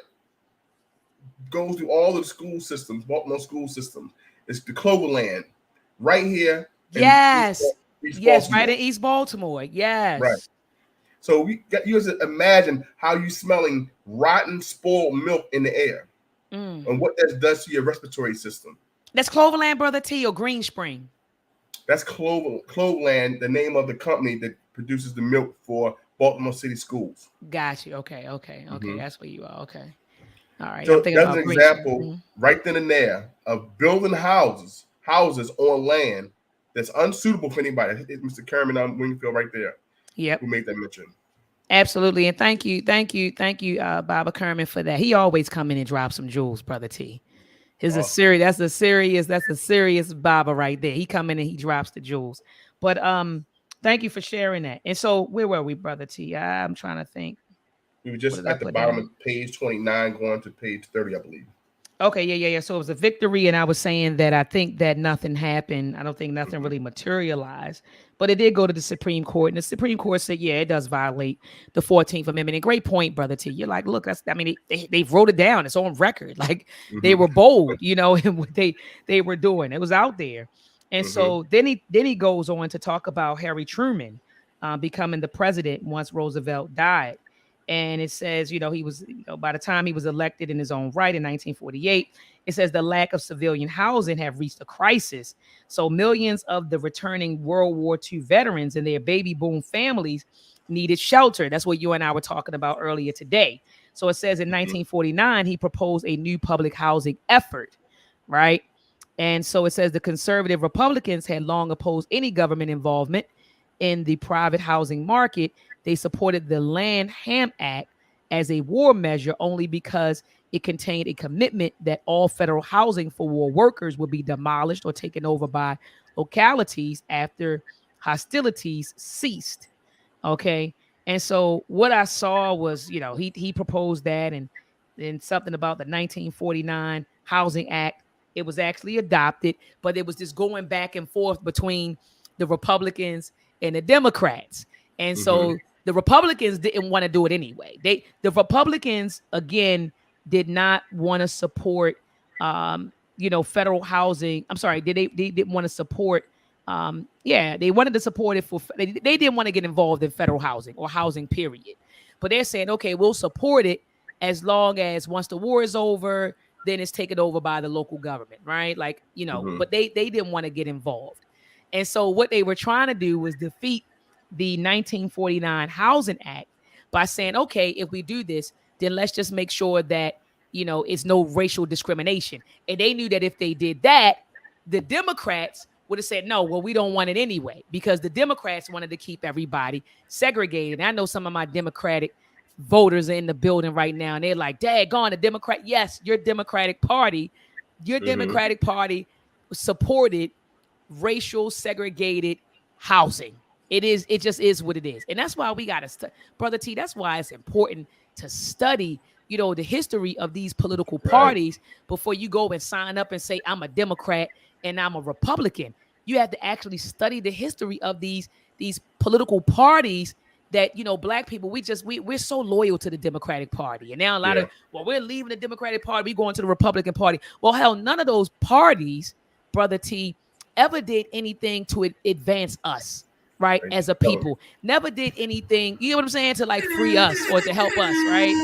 Speaker 2: goes through all of the school systems, Baltimore school systems. It's the Cloverland right here.
Speaker 1: yes,
Speaker 2: East
Speaker 1: yes,
Speaker 2: Baltimore.
Speaker 1: right in East Baltimore. Yes.
Speaker 2: Right. So we got you to imagine how you smelling rotten, spoiled milk in the air, and what that does to your respiratory system.
Speaker 1: That's Cloverland, brother T, or Green Spring.
Speaker 2: That's Cloverland, the name of the company that produces the milk for Baltimore City schools.
Speaker 1: Got you. Okay. That's where you are. Okay. All right. I'm
Speaker 2: So
Speaker 1: thinking
Speaker 2: that's
Speaker 1: about
Speaker 2: an
Speaker 1: Green
Speaker 2: example
Speaker 1: Spring.
Speaker 2: right then and there of building houses on land that's unsuitable for anybody. It's Mr. Kerman Wingfield right there.
Speaker 1: Yep.
Speaker 2: Who made that mention.
Speaker 1: Absolutely. And thank you, Baba Kerman, for that. He always come in and drop some jewels, brother T. Is a
Speaker 2: Awesome.
Speaker 1: serious. That's a serious Baba right there. He come in and he drops the jewels. But thank you for sharing that. And so where were we, brother T? I'm trying to think.
Speaker 2: We were
Speaker 1: What
Speaker 2: just
Speaker 1: did I
Speaker 2: at the
Speaker 1: put
Speaker 2: bottom
Speaker 1: down?
Speaker 2: of page 29, going to page 30, I believe.
Speaker 1: Okay, yeah. So it was a victory, and I was saying that I think that nothing happened. I don't think nothing
Speaker 2: Hmm.
Speaker 1: really materialized, but it did go to the Supreme Court, and the Supreme Court said, yeah, it does violate the 14th Amendment. And great point, brother T. You're like, look, that's. I mean, they wrote it down. It's on record. Like they
Speaker 2: Hmm.
Speaker 1: were bold, in what they were doing. It was out there, and
Speaker 2: Hmm.
Speaker 1: so then he goes on to talk about Harry Truman becoming the president once Roosevelt died. And it says, he was, by the time he was elected in his own right in 1948, it says the lack of civilian housing have reached a crisis. So millions of the returning World War II veterans and their baby boom families needed shelter. That's what you and I were talking about earlier today. So it says in
Speaker 2: Hmm.
Speaker 1: 1949, he proposed a new public housing effort, right? And so it says the conservative Republicans had long opposed any government involvement in the private housing market. They supported the Lanham Act as a war measure only because it contained a commitment that all federal housing for war workers would be demolished or taken over by localities after hostilities ceased. Okay. And so what I saw was, he proposed that, and then something about the 1949 Housing Act. It was actually adopted, but it was just going back and forth between the Republicans and the Democrats. And
Speaker 2: Hmm.
Speaker 1: so the Republicans didn't want to do it anyway. The Republicans again did not want to support federal housing. I'm sorry, they didn't want to support they wanted to support it they didn't want to get involved in federal housing or housing period, but they're saying, okay, we'll support it as long as once the war is over, then it's taken over by the local government, right? Like,
Speaker 2: Hmm.
Speaker 1: but they didn't want to get involved. And so what they were trying to do was defeat the 1949 Housing Act by saying, okay, if we do this, then let's just make sure that it's no racial discrimination. And they knew that if they did that, the Democrats would have said, no, well, we don't want it anyway, because the Democrats wanted to keep everybody segregated. And I know some of my Democratic voters are in the building right now, and they're like, daggone, the Democrat. Yes, your
Speaker 2: Hmm.
Speaker 1: Democratic Party supported racial segregated housing. It just is what it is. And that's why we got to, Brother T, that's why it's important to study, the history of these political
Speaker 2: Right.
Speaker 1: parties before you go and sign up and say, I'm a Democrat and I'm a Republican. You have to actually study the history of these political parties that black people, we're so loyal to the Democratic Party. And now a lot
Speaker 2: Yeah.
Speaker 1: of, well, we're leaving the Democratic Party, we going to the Republican Party. Well, hell, none of those parties, Brother T, ever did anything to advance us, right,
Speaker 2: Right.
Speaker 1: as a
Speaker 2: So,
Speaker 1: people. Never did anything, you know what I'm saying, to like free us or to help us, right?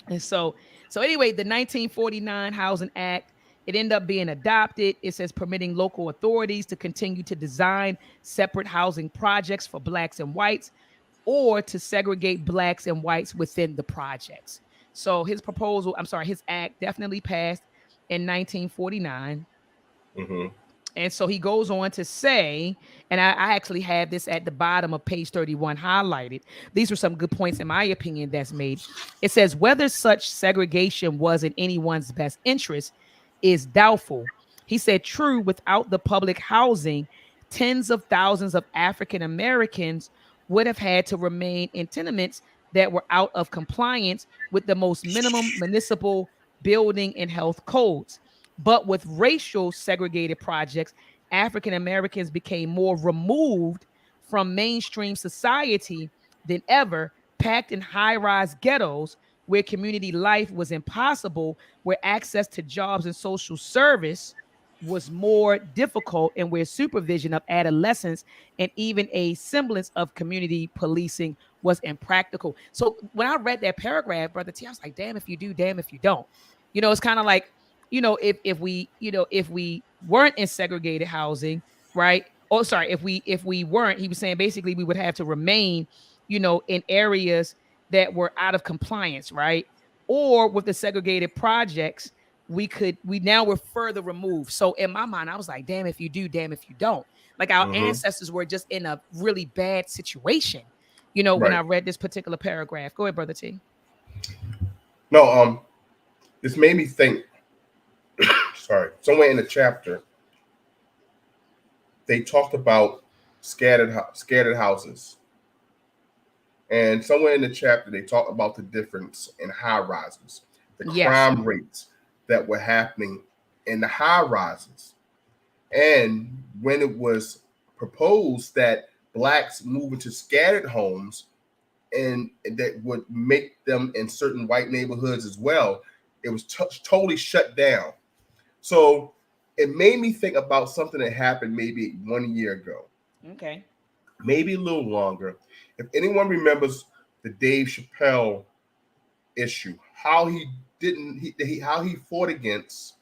Speaker 1: And so anyway, the 1949 Housing Act, it ended up being adopted. It says permitting local authorities to continue to design separate housing projects for blacks and whites, or to segregate blacks and whites within the projects. So his act definitely passed in 1949.
Speaker 2: hmm,
Speaker 1: And so he goes on to say, and I actually have this at the bottom of page 31 highlighted. These are some good points, in my opinion, that's made. It says, whether such segregation was in anyone's best interest is doubtful. He said, true, without the public housing, tens of thousands of African Americans would have had to remain in tenements that were out of compliance with the most minimum municipal building and health codes. But with racial segregated projects, African Americans became more removed from mainstream society than ever, packed in high rise ghettos where community life was impossible, where access to jobs and social service was more difficult, and where supervision of adolescents and even a semblance of community policing was impractical. So when I read that paragraph, Brother T, I was like, damn if you do, damn if you don't. It's kind of like, if we weren't in segregated housing, right? Oh, sorry, if we weren't, he was saying basically we would have to remain, in areas that were out of compliance, right? Or with the segregated projects, we now we're further removed. So in my mind, I was like, damn if you do, damn if you don't. Like our
Speaker 2: hmm.
Speaker 1: ancestors were just in a really bad situation, when
Speaker 2: Right.
Speaker 1: I read this particular paragraph. Go ahead, Brother T.
Speaker 2: No, this made me think sorry, somewhere in the chapter, they talked about scattered houses, and somewhere in the chapter they talk about the difference in high rises, the
Speaker 1: Yes.
Speaker 2: crime rates that were happening in the high rises, and when it was proposed that blacks move into scattered homes and that would make them in certain white neighborhoods as well, it was totally shut down. So it made me think about something that happened maybe 1 year ago,
Speaker 1: Okay.
Speaker 2: maybe a little longer. If anyone remembers the Dave Chappelle issue, how he didn't, how he fought against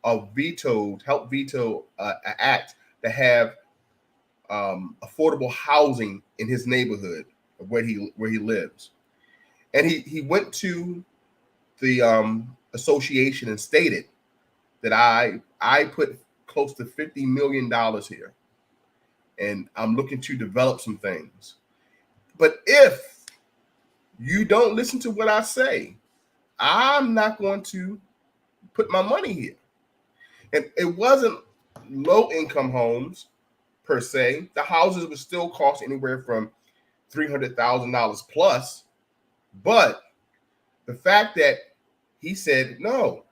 Speaker 2: helped veto an act to have affordable housing in his neighborhood where he lives, and he went to the association and stated that I put close to $50 million here, and I'm looking to develop some things. But if you don't listen to what I say, I'm not going to put my money here. And it wasn't low income homes per se. The houses would still cost anywhere from $300,000 plus. But the fact that he said, no,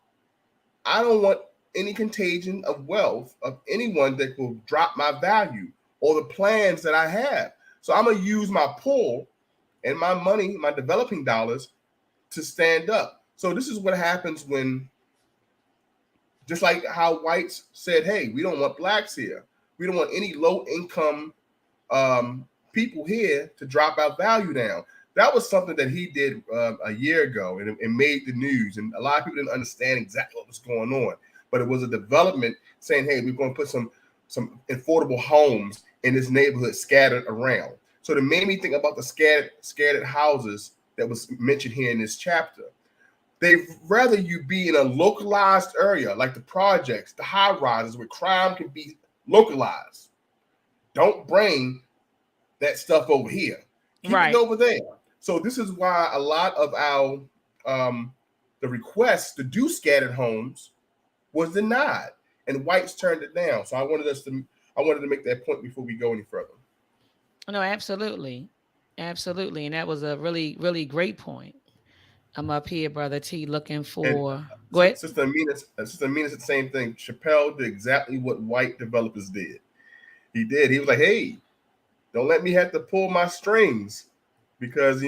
Speaker 2: I don't want any contagion of wealth of anyone that will drop my value or the plans that I have. So I'm going to use my pull and my money, my developing dollars to stand up. So this is what happens when, just like how whites said, hey, we don't want blacks here. We don't want any low income people here to drop our value down. That was something that he did a year ago, and it made the news. And a lot of people didn't understand exactly what was going on. But it was a development saying, hey, we're going to put some affordable homes in this neighborhood scattered around. So it made me think about the scattered houses that was mentioned here in this chapter. They'd rather you be in a localized area like the projects, the high rises where crime can be localized. Don't bring that stuff over here. Keep it
Speaker 1: Right.
Speaker 2: over there. So this is why a lot of our the requests to do scattered homes was denied, and whites turned it down. So I wanted to make that point before we go any further.
Speaker 1: No, absolutely. Absolutely. And that was a really, really great point. I'm up here, Brother T, looking
Speaker 2: And
Speaker 1: for. Go ahead.
Speaker 2: Sister Amina said the same thing. Chappelle did exactly what white developers did. He did. He was like, hey, don't let me have to pull my strings because,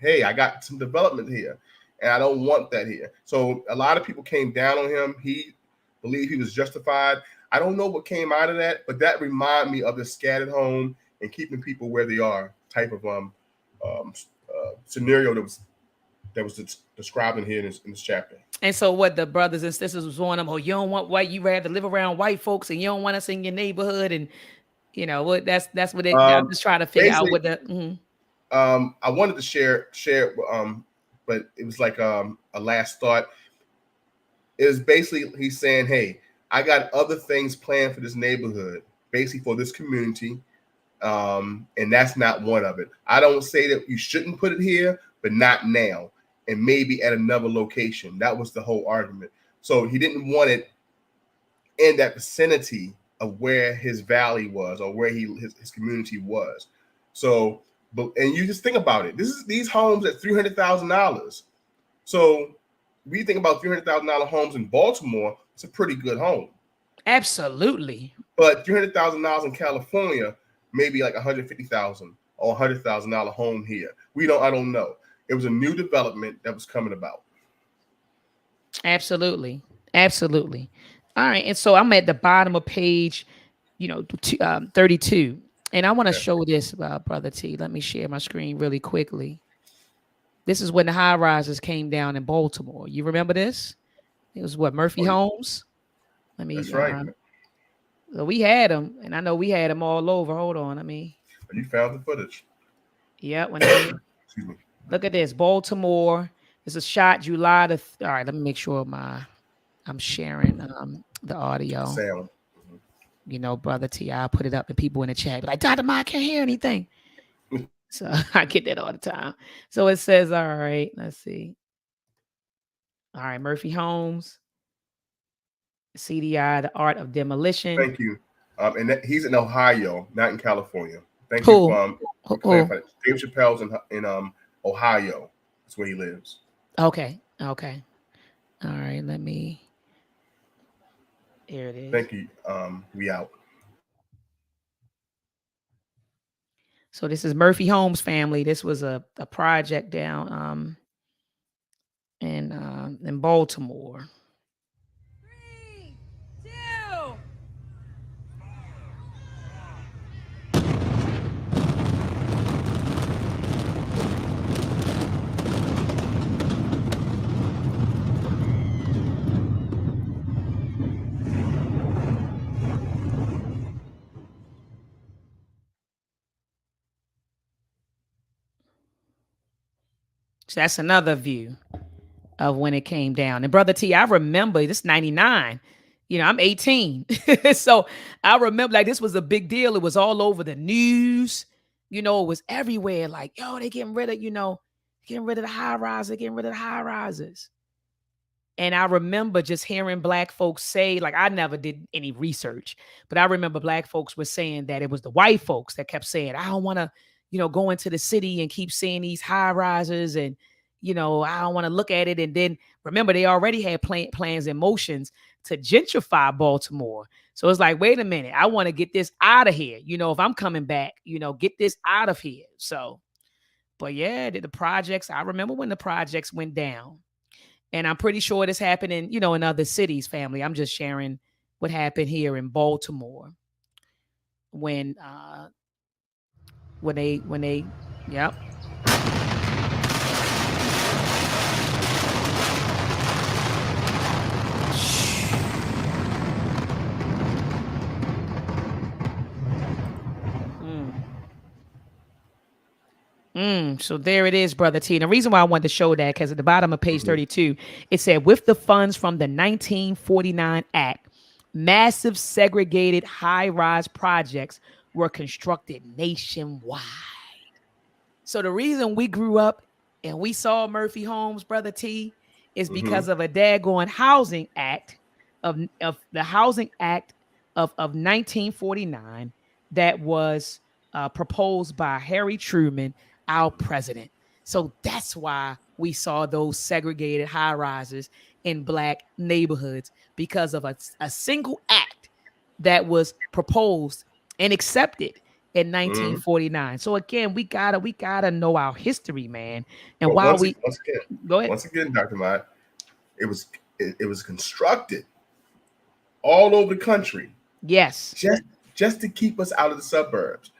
Speaker 2: hey, I got some development here and I don't want that here. So a lot of people came down on him. He believed he was justified. I don't know what came out of that, but that reminded me of the scattered home and keeping people where they are type of scenario that was described in here in this chapter.
Speaker 1: And so, what the brothers and sisters was on them? Oh, you don't want white. You rather live around white folks, and you don't want us in your neighborhood. And what? That's what it. I'm
Speaker 2: Um,
Speaker 1: just trying to figure out
Speaker 2: Basically,
Speaker 1: what the. Mhm.
Speaker 2: I wanted to share, but it was like a last thought. It was basically he's saying, hey, I got other things planned for this neighborhood, basically for this community, and that's not one of it. I don't say that you shouldn't put it here, but not now, and maybe at another location. That was the whole argument. So he didn't want it in that vicinity of where his valley was or where his community was. So, but and you just think about it. This is these homes at $300,000. So we think about $300,000 homes in Baltimore. It's a pretty good home.
Speaker 1: Absolutely.
Speaker 2: But $300,000 in California, maybe like 150,000 or $100,000 home here. We don't. I don't know. It was a new development that was coming about.
Speaker 1: Absolutely. Absolutely. All right. And so I'm at the bottom of page, 32. And I want to
Speaker 2: Okay.
Speaker 1: show this, Brother T. Let me share my screen really quickly. This is when the high rises came down in Baltimore. You remember this? It was what, Murphy
Speaker 2: Oh,
Speaker 1: Homes? Let me,
Speaker 2: that's right.
Speaker 1: so we had them, and I know we had them all over. Hold on.
Speaker 2: You found the footage.
Speaker 1: Yeah, when they,
Speaker 2: Excuse me.
Speaker 1: look at this, Baltimore. This is shot July all right, let me make sure I'm sharing the
Speaker 2: The
Speaker 1: audio.
Speaker 2: sound.
Speaker 1: Brother T, I put it up and people in the chat be like, Dr. Ma, I can't hear anything. So I get that all the time. So it says, all right, let's see. All right, Murphy Homes. CDI, The Art of Demolition.
Speaker 2: Thank you. And he's in Ohio, not in California. Thank you
Speaker 1: Who?
Speaker 2: for
Speaker 1: Who?
Speaker 2: clarifying. Dave Chappelle's in Ohio. That's where he lives.
Speaker 1: Okay. Okay. All right. Let me. Here it is.
Speaker 2: Thank you. We out.
Speaker 1: So this is Murphy Holmes family. This was a project down in Baltimore.
Speaker 3: Three, two.
Speaker 1: So that's another view of when it came down. And Brother T, I remember this 99. I'm 18. So I remember like this was a big deal. It was all over the news. It was everywhere. Like, yo, they getting rid of the high rises, they're getting rid of the high rises. And I remember just hearing black folks say, like, I never did any research, but I remember black folks were saying that it was the white folks that kept saying, I don't want to, go into the city and keep seeing these high rises. And, I don't want to look at it. And then remember, they already had plans and motions to gentrify Baltimore. So it's like, wait a minute, I want to get this out of here. If I'm coming back, get this out of here. So, but yeah, the projects, I remember when the projects went down. And I'm pretty sure this happened in other cities, family. I'm just sharing what happened here in Baltimore when when they yep. So there it is, Brother T. And the reason why I wanted to show that, because at the bottom of page 32, it said, with the funds from the 1949 Act, massive segregated high-rise projects were constructed nationwide. So the reason we grew up and we saw Murphy Homes, Brother T, is
Speaker 2: Mm-hmm.
Speaker 1: because of a daggone housing act of the Housing Act of 1949 that was proposed by Harry Truman, our president. So that's why we saw those segregated high rises in black neighborhoods, because of a single act that was proposed and accepted in
Speaker 2: Mm-hmm.
Speaker 1: 1949. So again, we gotta know our history, man. And
Speaker 2: But
Speaker 1: while we go ahead.
Speaker 2: once again, Dr. Mott, it was it was constructed all over the country
Speaker 1: Yes.
Speaker 2: just to keep us out of the suburbs.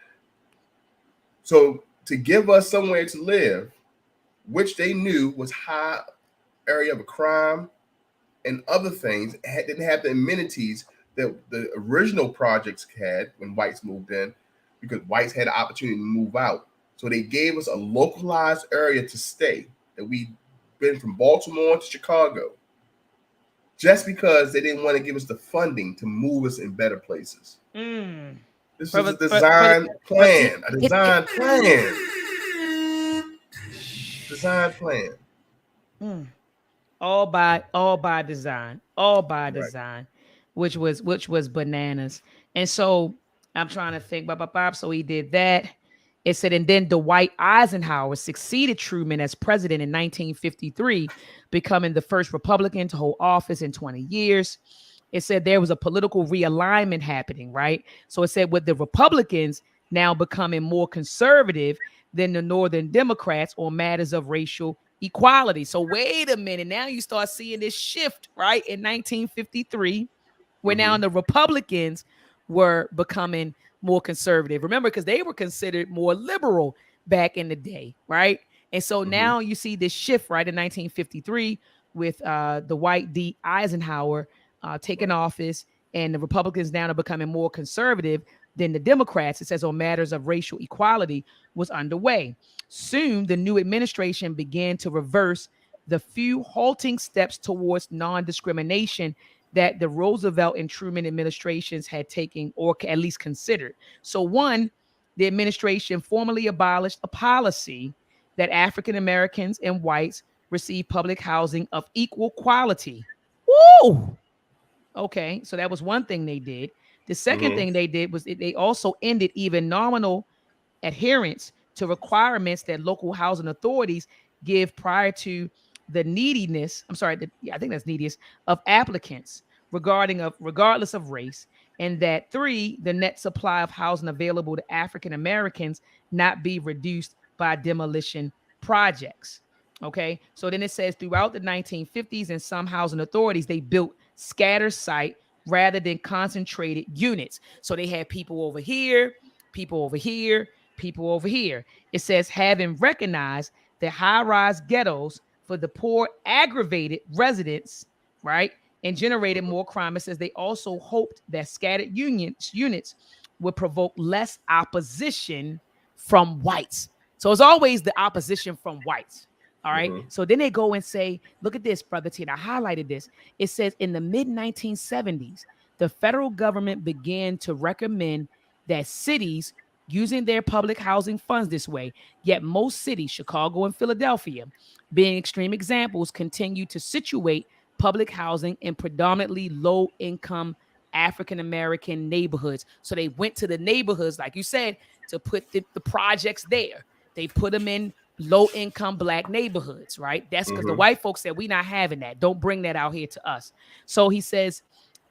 Speaker 2: So to give us somewhere to live, which they knew was high area of crime and other things, didn't have the amenities that the original projects had when whites moved in, because whites had the opportunity to move out. So they gave us a localized area to stay. That we been from Baltimore to Chicago, just because they didn't want to give us the funding to move us in better places.
Speaker 1: Mm.
Speaker 2: This is a
Speaker 1: Brother,
Speaker 2: design
Speaker 1: but
Speaker 2: plan. A design plan. Design plan.
Speaker 1: mm. all by design, all by
Speaker 2: Right.
Speaker 1: design, which was bananas. And so I'm trying to think, so he did that. It said, and then Dwight Eisenhower succeeded Truman as president in 1953, becoming the first Republican to hold office in 20 years. It said there was a political realignment happening, right? So it said with the Republicans now becoming more conservative than the Northern Democrats on matters of racial equality. So wait a minute. Now you start seeing this shift, right? In 1953, where now
Speaker 2: Mm-hmm.
Speaker 1: the Republicans were becoming more conservative. Remember, because they were considered more liberal back in the day, right? And so
Speaker 2: Mm-hmm.
Speaker 1: now you see this shift, right, in 1953 with the Dwight D. Eisenhower taking
Speaker 2: Right.
Speaker 1: office, and the Republicans now are becoming more conservative than the Democrats. It says on matters of racial equality was underway. Soon, the new administration began to reverse the few halting steps towards non-discrimination that the Roosevelt and Truman administrations had taken, or at least considered. So, one, the administration formally abolished a policy that African Americans and whites receive public housing of equal quality. Woo! Okay, so that was one thing they did. The second
Speaker 2: Mm-hmm.
Speaker 1: thing they did was they also ended even nominal adherence to requirements that local housing authorities give prior to the neediness. I'm sorry, I think that's neediest of applicants regardless of race, and that three, the net supply of housing available to African Americans not be reduced by demolition projects. Okay, so then it says throughout the 1950s, in some housing authorities, they built scattered site rather than concentrated units. So they had people over here, people over here, people over here. It says, having recognized that high rise ghettos for the poor aggravated residents, right, and generated more crime. It says they also hoped that scattered units would provoke less opposition from whites. So it's always the opposition from whites. All right.
Speaker 2: Mm-hmm.
Speaker 1: So then they go and say, look at this, Brother T. And I highlighted this. It says in the mid 1970s, the federal government began to recommend that cities using their public housing funds this way. Yet most cities, Chicago and Philadelphia, being extreme examples, continue to situate public housing in predominantly low income African American neighborhoods. So they went to the neighborhoods, like you said, to put the projects there. They put them in low income black neighborhoods, right? That's because the
Speaker 2: Mm-hmm.
Speaker 1: white folks said, we're not having that. Don't bring that out here to us. So he says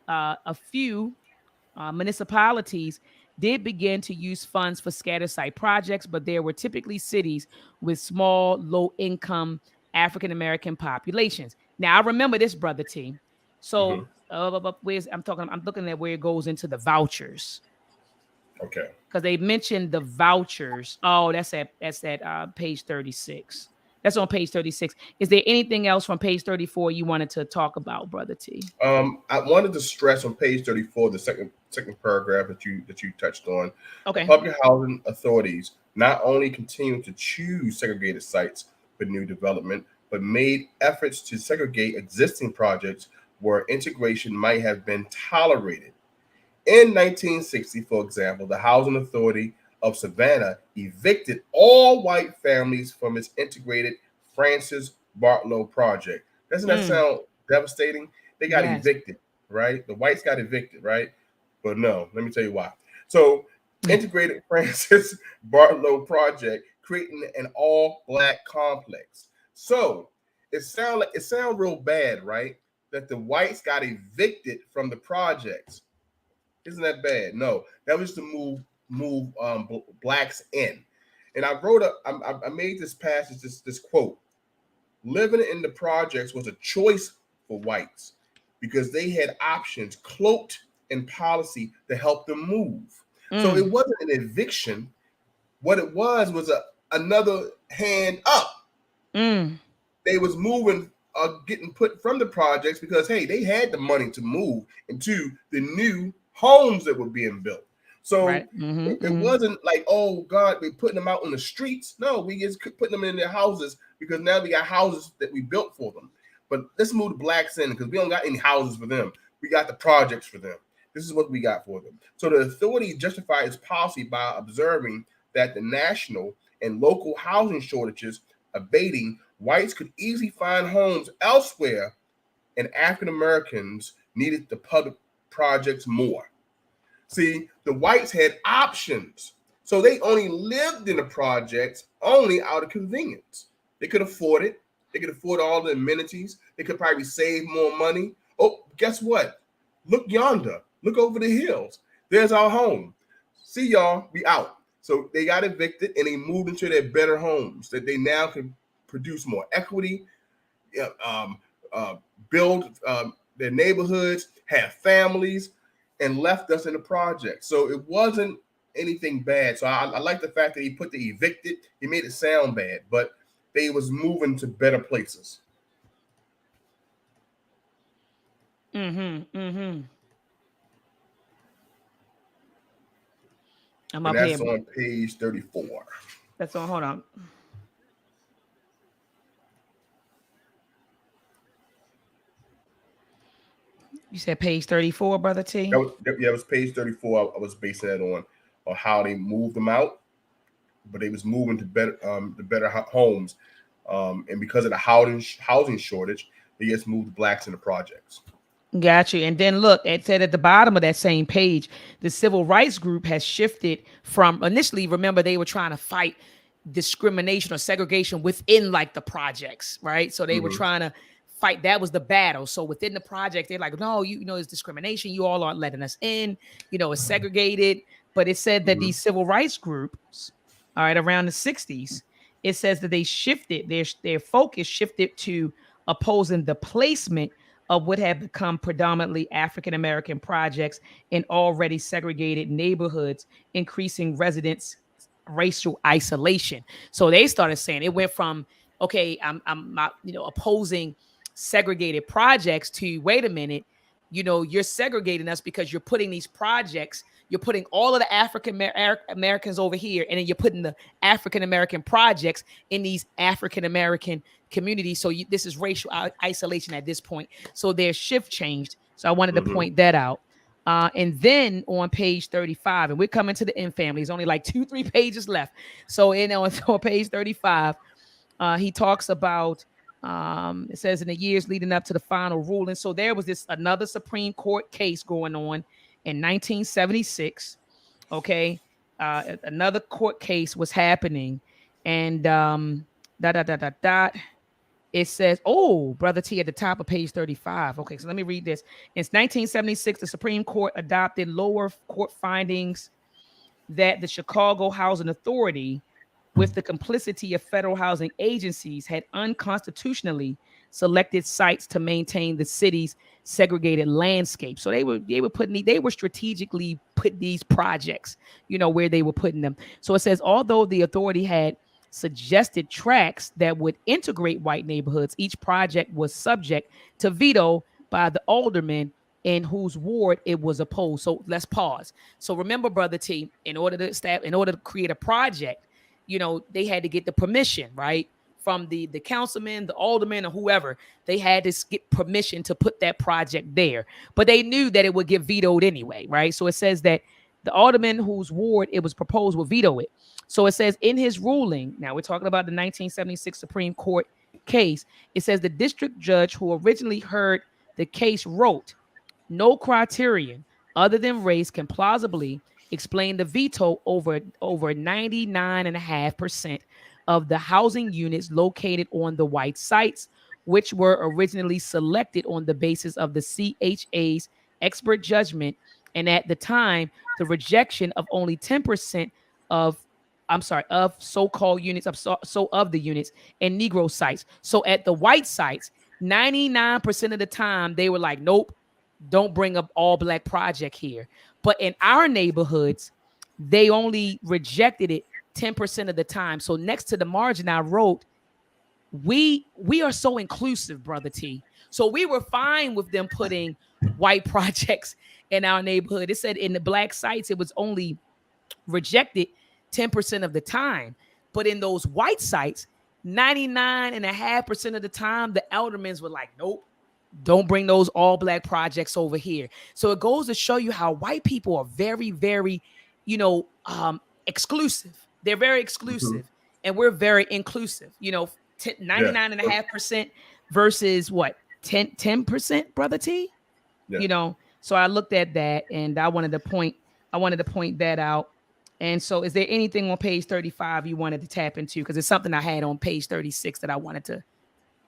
Speaker 1: a few municipalities did begin to use funds for scatter site projects, but there were typically cities with small, low income African American populations. Now, I remember this, Brother T.
Speaker 2: Mm-hmm.
Speaker 1: So, I'm looking at where it goes into the vouchers
Speaker 2: Okay.
Speaker 1: because they mentioned the vouchers. Oh, that's at page 36. That's on page 36. Is there anything else from page 34 you wanted to talk about, Brother T?
Speaker 2: I wanted to stress on page 34, the second paragraph that you touched on. The
Speaker 1: Okay.
Speaker 2: public housing authorities not only continue to choose segregated sites for new development, but made efforts to segregate existing projects where integration might have been tolerated. In 1960, for example, the Housing Authority of Savannah evicted all white families from its integrated Francis Bartlow project. Doesn't that
Speaker 1: Mm,
Speaker 2: sound devastating? They got
Speaker 1: yes.
Speaker 2: evicted, right? The whites got evicted, right? But no, let me tell you why. So, integrated Francis Bartlow project creating an all-black complex. So, it sound real bad, right? That the whites got evicted from the projects. Isn't that bad? No, that was to move blacks in. And I wrote I made this passage, this quote: living in the projects was a choice for whites because they had options cloaked in policy to help them move. So
Speaker 1: Mm,
Speaker 2: it wasn't an eviction. What it was another hand up.
Speaker 1: mm,
Speaker 2: They was moving, getting put from the projects because hey, they had the money to move into the new homes that were being built. So
Speaker 1: right. Mm-hmm,
Speaker 2: it
Speaker 1: mm-hmm.
Speaker 2: wasn't like, oh God, we're putting them out on the streets. No, we just putting them in their houses because now we got houses that we built for them. But let's move the blacks in because we don't got any houses for them. We got the projects for them. This is what we got for them. So the authority justified its policy by observing that the national and local housing shortages abating, whites could easily find homes elsewhere, and African Americans needed the public projects more. See, the whites had options. So they only lived in the projects only out of convenience. They could afford it. They could afford all the amenities. They could probably save more money. Oh, guess what? Look yonder. Look over the hills. There's our home. See y'all, we out. So they got evicted and they moved into their better homes that they now can produce more equity, yeah, uh, build their neighborhoods, have families, and left us in the project. So it wasn't anything bad. So I like the fact that he put the evicted. He made it sound bad, but they was moving to better places,
Speaker 1: Mm-hmm. Mm-hmm. I'm
Speaker 2: and
Speaker 1: up here.
Speaker 2: that's on page 34.
Speaker 1: That's on. Hold on. You said page 34, Brother T?
Speaker 2: It was page 34. I was basing that on how they moved them out, but they was moving to better homes, and because of the housing shortage, they just moved blacks in the projects.
Speaker 1: Got you. And then look, it said at the bottom of that same page, the civil rights group has shifted from initially, remember, they were trying to fight discrimination or segregation within like the projects, right? So they were
Speaker 2: Mm-hmm.
Speaker 1: trying to fight. That was the battle. So within the project, they're like, no, you know, it's discrimination. You all aren't letting us in. You know, it's segregated. But it said that
Speaker 2: Mm-hmm.
Speaker 1: these civil rights groups, all right, around the 60s, it says that they shifted, their focus shifted to opposing the placement of what have become predominantly African American projects in already segregated neighborhoods, increasing residents' racial isolation. So they started saying it went from okay, I'm not, you know, opposing segregated projects to wait a minute, you know, you're segregating us because you're putting these projects, you're putting all of the African Americans over here, and then you're putting the African American projects in these African American communities. So this is racial isolation at this point. So their shift changed. So I wanted to
Speaker 2: Mm-hmm.
Speaker 1: point that out. And then on page 35, and we're coming to the end family. It's only like 2-3 pages left. So on page 35, he talks about it says in the years leading up to the final ruling. So there was this another Supreme Court case going on in 1976. Okay, another court case was happening, and dot dot dot dot dot. It says, oh, Brother T at the top of page 35. Okay, so let me read this. In 1976, the Supreme Court adopted lower court findings that the Chicago Housing Authority, with the complicity of federal housing agencies, had unconstitutionally selected sites to maintain the city's segregated landscape. So they were strategically put these projects, you know, where they were putting them. So it says, although the authority had suggested tracts that would integrate white neighborhoods, each project was subject to veto by the aldermen in whose ward it was opposed. So let's pause. So remember, Brother T, in order to create a project, you know, they had to get the permission, right? From the councilman, the alderman, or whoever. They had to get permission to put that project there. But they knew that it would get vetoed anyway, right? So it says that the alderman whose ward it was proposed would veto it. So it says in his ruling, now we're talking about the 1976 Supreme Court case, it says the district judge who originally heard the case wrote, no criterion other than race can plausibly explain the veto over 99.5% of the housing units located on the white sites, which were originally selected on the basis of the CHA's expert judgment, and at the time, the rejection of only 10% of of so-called units of the units and Negro sites. So at the white sites, 99% of the time they were like, nope, don't bring up all black project here. But in our neighborhoods, they only rejected it 10% of the time. So next to the margin I wrote, we are so inclusive, Brother T. So we were fine with them putting white projects in our neighborhood. It said in the black sites, it was only rejected 10% of the time. But in those white sites, 99.5% of the time, the aldermen were like, nope, don't bring those all black projects over here. So it goes to show you how white people are very, very, you know, exclusive. They're very
Speaker 2: Mm-hmm.
Speaker 1: exclusive, and we're very inclusive. You know,
Speaker 2: Yeah.
Speaker 1: 99.5% versus what, 10%, Brother T?
Speaker 2: Yeah.
Speaker 1: You know, so I looked at that and I wanted to point that out. And so is there anything on page 35 you wanted to tap into? Because it's something I had on page 36 that I wanted to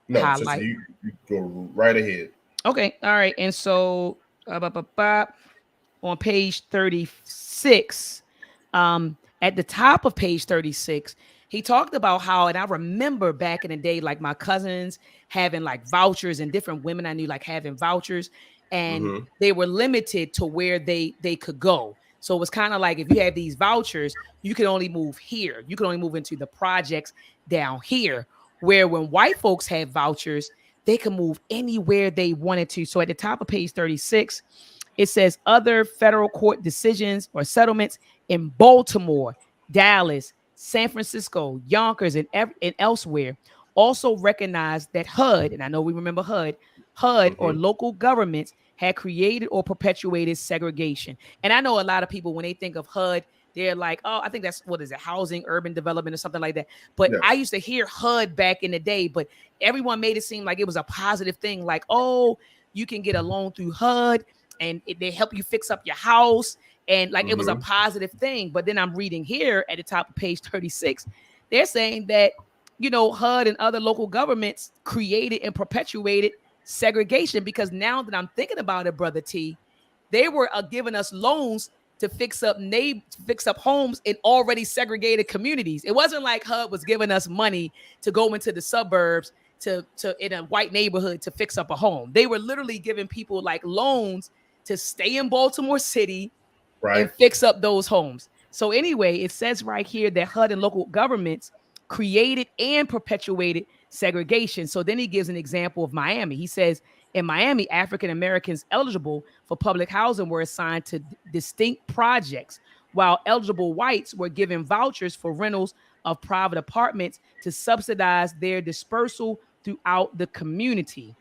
Speaker 2: No, sister,
Speaker 1: highlight.
Speaker 2: you go right ahead.
Speaker 1: Okay. All right. And so on page 36, at the top of page 36, he talked about how, and I remember back in the day, like my cousins having like vouchers, and different women I knew like having vouchers, and
Speaker 2: Mm-hmm.
Speaker 1: they were limited to where they could go. So it was kind of like if you have these vouchers, you can only move here. You can only move into the projects down here. Where when white folks have vouchers, they can move anywhere they wanted to. So at the top of page 36, it says other federal court decisions or settlements in Baltimore, Dallas, San Francisco, Yonkers, and elsewhere also recognize that HUD, and I know we remember HUD or
Speaker 2: Mm-hmm.
Speaker 1: local governments had created or perpetuated segregation. And I know a lot of people, when they think of HUD, they're like, oh, I think that's, what is it, housing, urban development, or something like that. But I
Speaker 2: Yes.
Speaker 1: used to hear HUD back in the day, but everyone made it seem like it was a positive thing. Like, oh, you can get a loan through HUD, and they help you fix up your house. And like it was a positive thing. But then I'm reading here at the top of page 36, they're saying that, HUD and other local governments created and perpetuated segregation, because now that I'm thinking about it, Brother T, they were giving us loans to fix up homes in already segregated communities. It wasn't like HUD was giving us money to go into the suburbs to in a white neighborhood to fix up a home. They were literally giving people like loans to stay in Baltimore City and
Speaker 2: Right.
Speaker 1: fix up those homes. So anyway, it says right here that HUD and local governments created and perpetuated segregation. So then he gives an example of Miami. He says, in Miami, African Americans eligible for public housing were assigned to distinct projects, while eligible whites were given vouchers for rentals of private apartments to subsidize their dispersal throughout the community.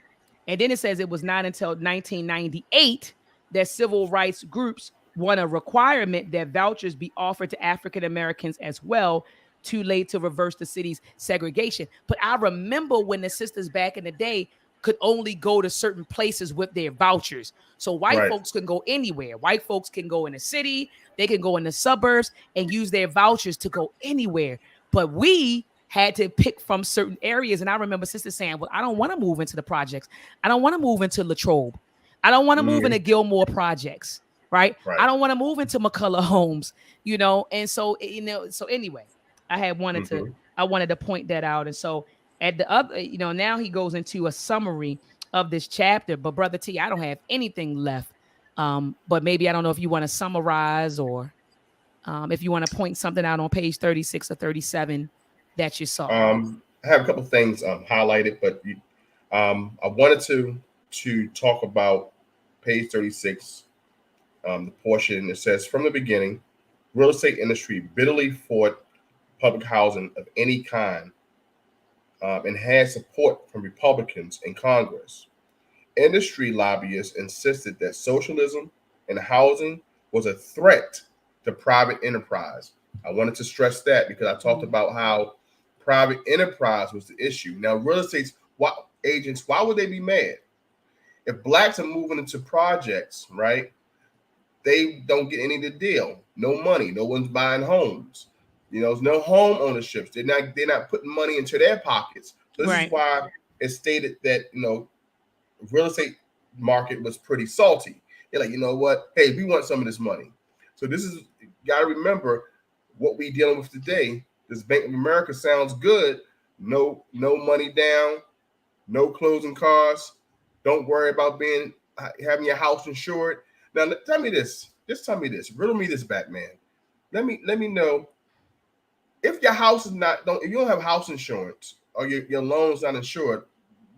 Speaker 1: And then it says it was not until 1998 that civil rights groups won a requirement that vouchers be offered to African Americans as well. Too late to reverse the city's segregation. But I remember when the sisters back in the day could only go to certain places with their vouchers. So white
Speaker 2: Right.
Speaker 1: folks can go anywhere. White folks can go in the city, they can go in the suburbs and use their vouchers to go anywhere. But we had to pick from certain areas. And I remember sisters saying, well, I don't want to move into the projects. I don't want to move into Latrobe. I don't want to move into Gilmore projects, right? I
Speaker 2: Right.
Speaker 1: don't want to move into McCullough homes, And so, so anyway, I wanted to point that out. And so at the other, now he goes into a summary of this chapter. But Brother T, I don't have anything left. But maybe I don't know if you want to summarize, or if you want to point something out on page 36 or 37 that you saw.
Speaker 2: I have a couple things highlighted, but I wanted to talk about page 36, the portion that says, from the beginning, real estate industry bitterly fought public housing of any kind, and had support from Republicans in Congress. Industry lobbyists insisted that socialism and housing was a threat to private enterprise. I wanted to stress that because I talked about how private enterprise was the issue. Now, real estate agents, why would they be mad? If blacks are moving into projects, right, they don't get any of the deal. No money. No one's buying homes. There's no home ownerships. They're not putting money into their pockets. So this is why it's stated that real estate market was pretty salty. They're like, you know what? Hey, we want some of this money. So this is, you gotta remember what we dealing with today. This Bank of America sounds good. No money down, no closing costs. Don't worry about having your house insured. Now tell me this. Just tell me this. Riddle me this back, man. Let me know if your house is if you don't have house insurance or your loan's not insured.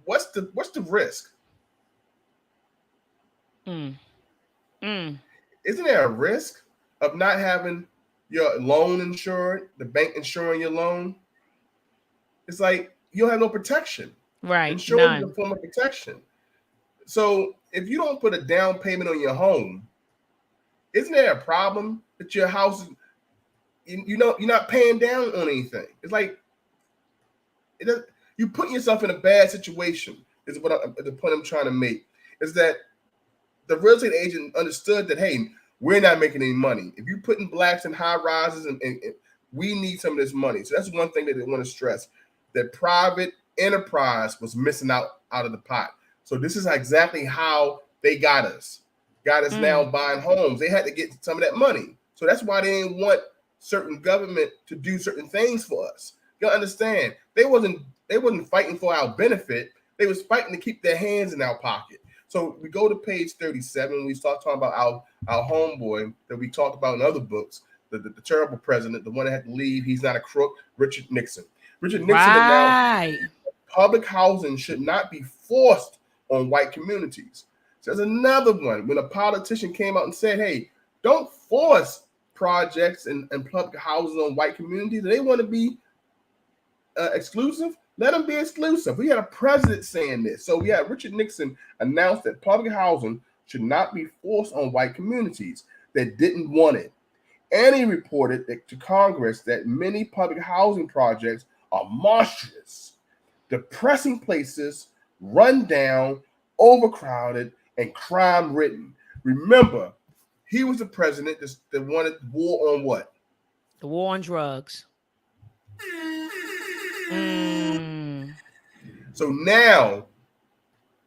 Speaker 2: What's the risk? Isn't there a risk of not having your loan insured, the bank insuring your loan? It's like you don't have no protection.
Speaker 1: Right.
Speaker 2: Insurance is a form of protection. So if you don't put a down payment on your home, isn't there a problem that your house, you're not paying down on anything? It's like you put yourself in a bad situation. Is the point I'm trying to make, is that the real estate agent understood that, hey, we're not making any money. If you're putting blacks in high rises, and we need some of this money. So that's one thing that they want to stress, that private enterprise was missing out of the pot. So this is exactly how they got us. Now buying homes. They had to get some of that money. So that's why they didn't want certain government to do certain things for us. You understand? They wasn't fighting for our benefit. They was fighting to keep their hands in our pocket. So we go to page 37. We start talking about our homeboy that we talked about in other books, the terrible president, the one that had to leave. He's not a crook, Richard Nixon. Richard Nixon announced public housing should not be forced on white communities. So there's another one when a politician came out and said, hey, don't force projects and public housing on white communities. They want to be exclusive. Let them be exclusive. We had a president saying this. So we had Richard Nixon announced that public housing should not be forced on white communities that didn't want it. And he reported to Congress that many public housing projects are monstrous, depressing places, run down, overcrowded, and crime ridden. Remember, he was the president that wanted war on what?
Speaker 1: The war on drugs. Mm.
Speaker 2: So now,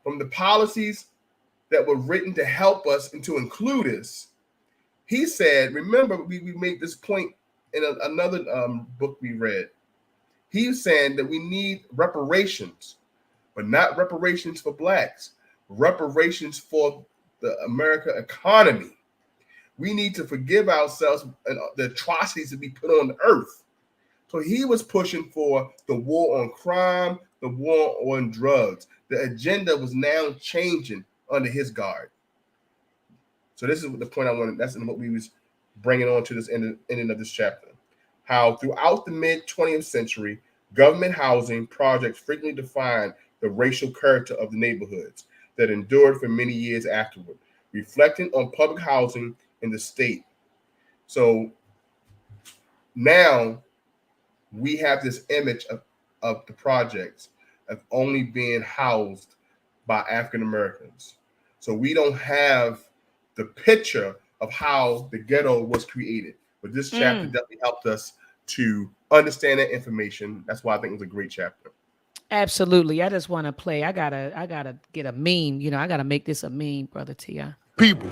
Speaker 2: from the policies that were written to help us and to include us, he said, remember, we made this point in another book we read. He was saying that we need reparations, but not reparations for blacks, reparations for the American economy. We need to forgive ourselves and the atrocities that we put on the earth. So he was pushing for the war on crime, the war on drugs. The agenda was now changing under his guard. So this is the point I wanted. That's what we was bringing on to this ending of this chapter. How throughout the mid-20th century, government housing projects frequently defined the racial character of the neighborhoods that endured for many years afterward, reflecting on public housing in the state. So now we have this image of the projects of only being housed by African Americans. So we don't have the picture of how the ghetto was created. But this chapter definitely helped us to understand that information. That's why I think it was a great chapter.
Speaker 1: Absolutely. I just want to play. I gotta get a meme. You know, I gotta make this a meme, brother Ti.
Speaker 4: People,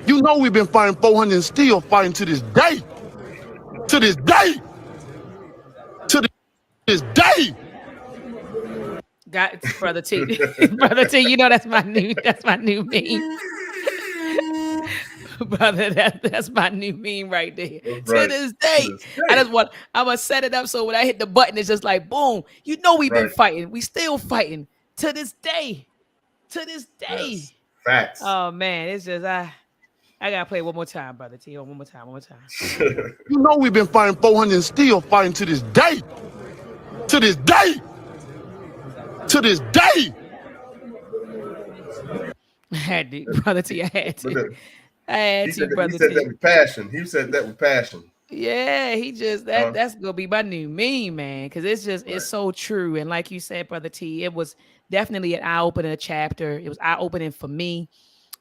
Speaker 4: you know we've been fighting 400 and still fighting to this day. To this day. To this day.
Speaker 1: Got brother T. Brother T, you know that's my new meme. Brother, that's my new meme right there. Right. To this day. I'm gonna set it up so when I hit the button, it's just like boom. You know we've been fighting. We still fighting to this day. To this day.
Speaker 2: Yes. Facts.
Speaker 1: Oh man, it's just I gotta play one more time, brother T. One more time.
Speaker 4: You know we've been fighting 400 and still fighting to this day. To this day. To this day.
Speaker 1: I had to, brother T. I had to.
Speaker 2: He said that with passion. He said that with passion.
Speaker 1: Yeah, he just that's gonna be my new meme, man. Because it's just it's so true. And like you said, brother T, it was definitely an eye-opening chapter. It was eye-opening for me.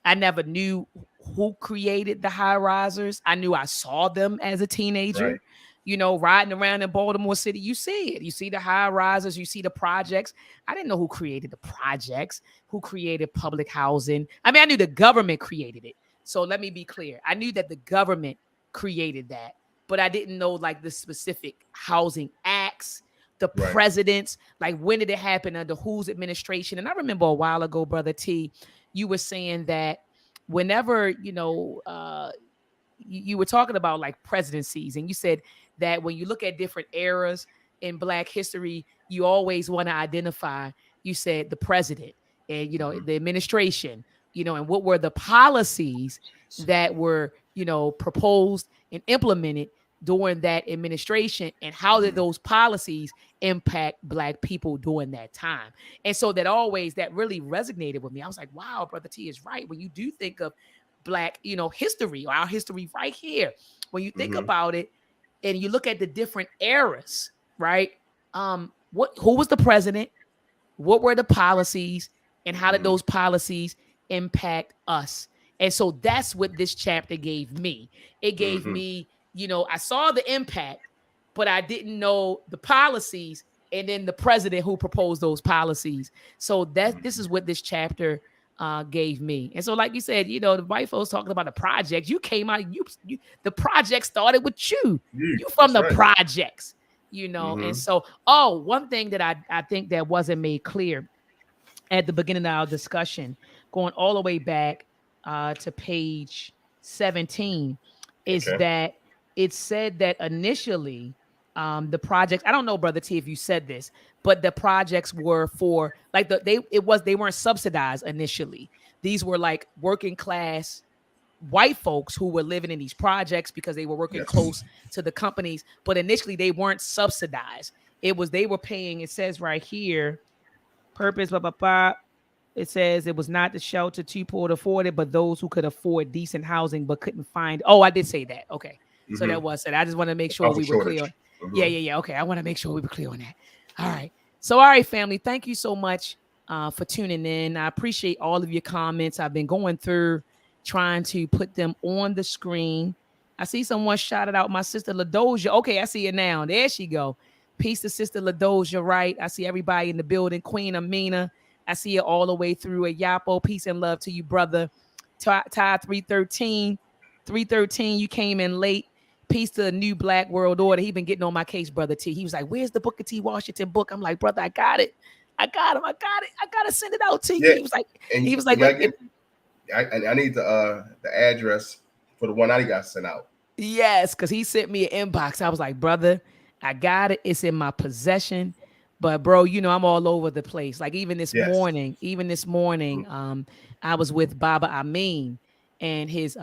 Speaker 1: I never knew who created the high risers. I knew I saw them as a teenager. Right. You know, riding around in Baltimore City, you see it. You see the high risers, you see the projects. I didn't know who created the projects, who created public housing. I mean, I knew the government created it. So let me be clear. I knew that the government created that, but I didn't know like the specific housing acts, the presidents, like when did it happen under whose administration? And I remember a while ago, brother T, you were saying that whenever, you know, you were talking about like presidencies, and you said that when you look at different eras in Black history, you always want to identify, you said the president and, you know, the administration, you know, and what were the policies that were, you know, proposed and implemented during that administration, and how did those policies impact Black people during that time? And so that really resonated with me. I was like, wow, brother T is right. When you do think of Black, you know, history, or our history right here, when you think about it and you look at the different eras, right? Who was the president? What were the policies, and how did those policies impact us? And so that's what this chapter gave me. It gave me, you know, I saw the impact, but I didn't know the policies, and then the president who proposed those policies. So this is what this chapter gave me. And so, like you said, you know, the white folks talking about the projects. You came out, the project started with you. You from the projects, you know. And so, one thing that I think that wasn't made clear at the beginning of our discussion, going all the way back to page 17, is that it said that initially the projects, I don't know, brother T, if you said this, but the projects were for like they weren't subsidized initially. These were like working class white folks who were living in these projects because they were working close to the companies, but initially they weren't subsidized. They were paying, it says right here, purpose, blah, blah, blah. It says it was not the shelter too poor to afford it, but those who could afford decent housing but couldn't find. Oh, I did say that. Okay. So that was it. I just want to make sure we were clear. Yeah. Okay. I want to make sure we were clear on that. All right. So, all right, family. Thank you so much for tuning in. I appreciate all of your comments. I've been going through trying to put them on the screen. I see someone shouted out my sister LaDoja. Okay, I see it now. There she go. Peace to sister LaDoja, right? I see everybody in the building. Queen Amina. I see it all the way through. A Yapo. Peace and love to you, brother. Ty 313. 313, you came in late. Peace to the new Black World Order. He been getting on my case, brother T. He was like, "Where's the Booker T. Washington book?" I'm like, "Brother, I got it. I got him. I got it. I gotta send it out to you."
Speaker 2: Yeah,
Speaker 1: He was like,
Speaker 2: and
Speaker 1: he was like,
Speaker 2: I need the address for the one I got sent out.
Speaker 1: yes, because he sent me an inbox. I was like, "Brother, I got it. It's in my possession." But bro, you know, I'm all over the place. Like even this
Speaker 2: Yes.
Speaker 1: morning, I was with Baba Amin and his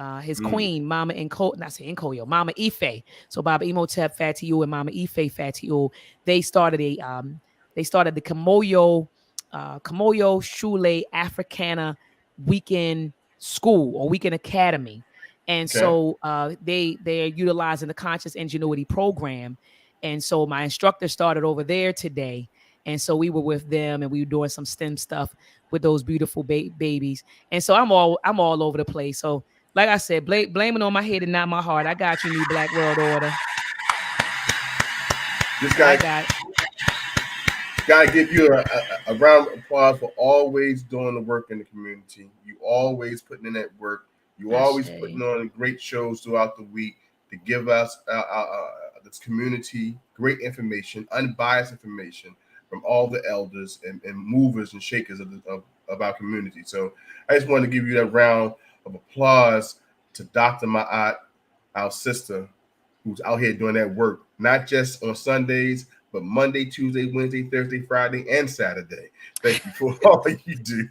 Speaker 1: queen, Mama Nko, not say Nkoyo, Mama Ife. So Baba Imhotep Fatiul and Mama Ife Fatiul, they started the Kamoyo Shule Africana weekend school or weekend academy. And
Speaker 2: Okay.
Speaker 1: so they're utilizing the conscious ingenuity program. And so my instructor started over there today. And so we were with them and we were doing some STEM stuff with those beautiful babies. And so I'm all over the place. So like I said, blame it on my head and not my heart. I got you, new Black World Order.
Speaker 2: This
Speaker 1: I
Speaker 2: guy
Speaker 1: got it.
Speaker 2: gotta give you a round of applause for always doing the work in the community. You always putting in that work. You always
Speaker 1: Ashe.
Speaker 2: putting on great shows throughout the week to give us this community great information, unbiased information from all the elders and movers and shakers of our community. So I just wanted to give you that round of applause to Dr. Ma'at, our sister, who's out here doing that work, not just on Sundays, but Monday, Tuesday, Wednesday, Thursday, Friday, and Saturday. Thank you for all you do.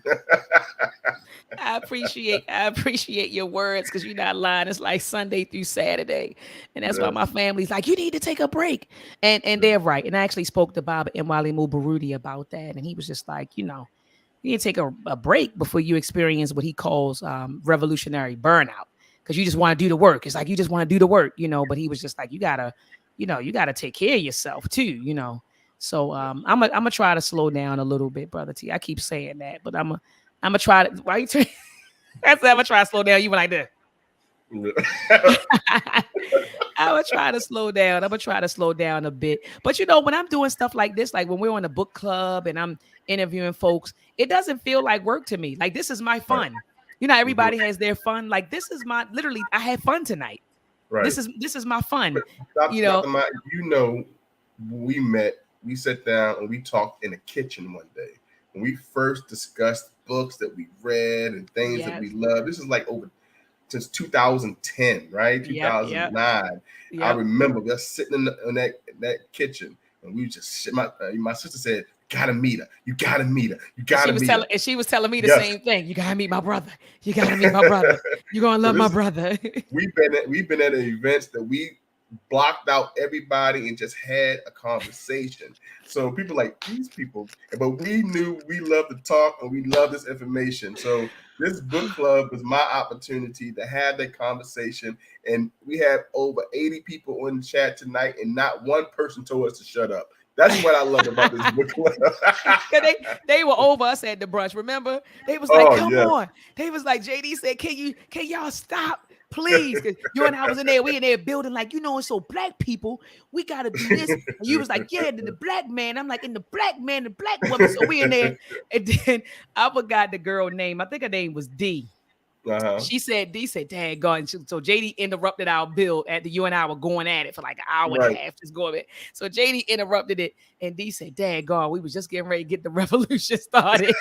Speaker 1: I appreciate your words because you're not lying. It's like Sunday through Saturday. And that's why
Speaker 2: Yes.
Speaker 1: my family's like, you need to take a break. And they're right. And I actually spoke to Bob and Wally Mubarudi about that. And he was just like, you need to take a break before you experience what he calls revolutionary burnout. Because you just want to do the work. It's like you just want to do the work, but he was just like, you gotta take care of yourself too. So I'm gonna try to slow down a little bit, brother T. I keep saying that, but I'm gonna try to. Why you? I'm gonna try to slow down. You were like that. I'm gonna try to slow down. I'm gonna try to slow down a bit. But when I'm doing stuff like this, like when we're on the book club and I'm interviewing folks, it doesn't feel like work to me. Like this is my fun. Everybody has their fun. Like this is my literally. I had fun tonight.
Speaker 2: Right.
Speaker 1: This is my fun.
Speaker 2: Dr. Mott, we met, we sat down and we talked in the kitchen one day. When we first discussed books that we read and things that we love. This is like over since 2010, right? 2009.
Speaker 1: Yep.
Speaker 2: I remember just sitting in that kitchen and we just my sister said, "Gotta meet her. You gotta meet her. You gotta meet her."
Speaker 1: And she was telling me the same thing. You gotta meet my brother. You gotta meet my brother. You're gonna love my brother.
Speaker 2: We've been at events that we blocked out everybody and just had a conversation. So people like these people, but we knew we love to talk and we love this information. So this book club was my opportunity to have that conversation. And we have over 80 people in the chat tonight, and not one person told us to shut up. That's what I love about this book club.
Speaker 1: they were over us at the brunch. Remember? They was like, come on. They was like, JD said, can y'all stop? Please, because you and I was in there, we in there building like, it's so black people, we gotta do this. And you was like, yeah, the black man. I'm like, in the black man, the black woman. So we in there, and then I forgot the girl name. I think her name was D. She said, D said, dang God. So JD interrupted our build at the you and I were going at it for like an hour and a half, just going at it. So JD interrupted it, and D said, dang God, we was just getting ready to get the revolution started.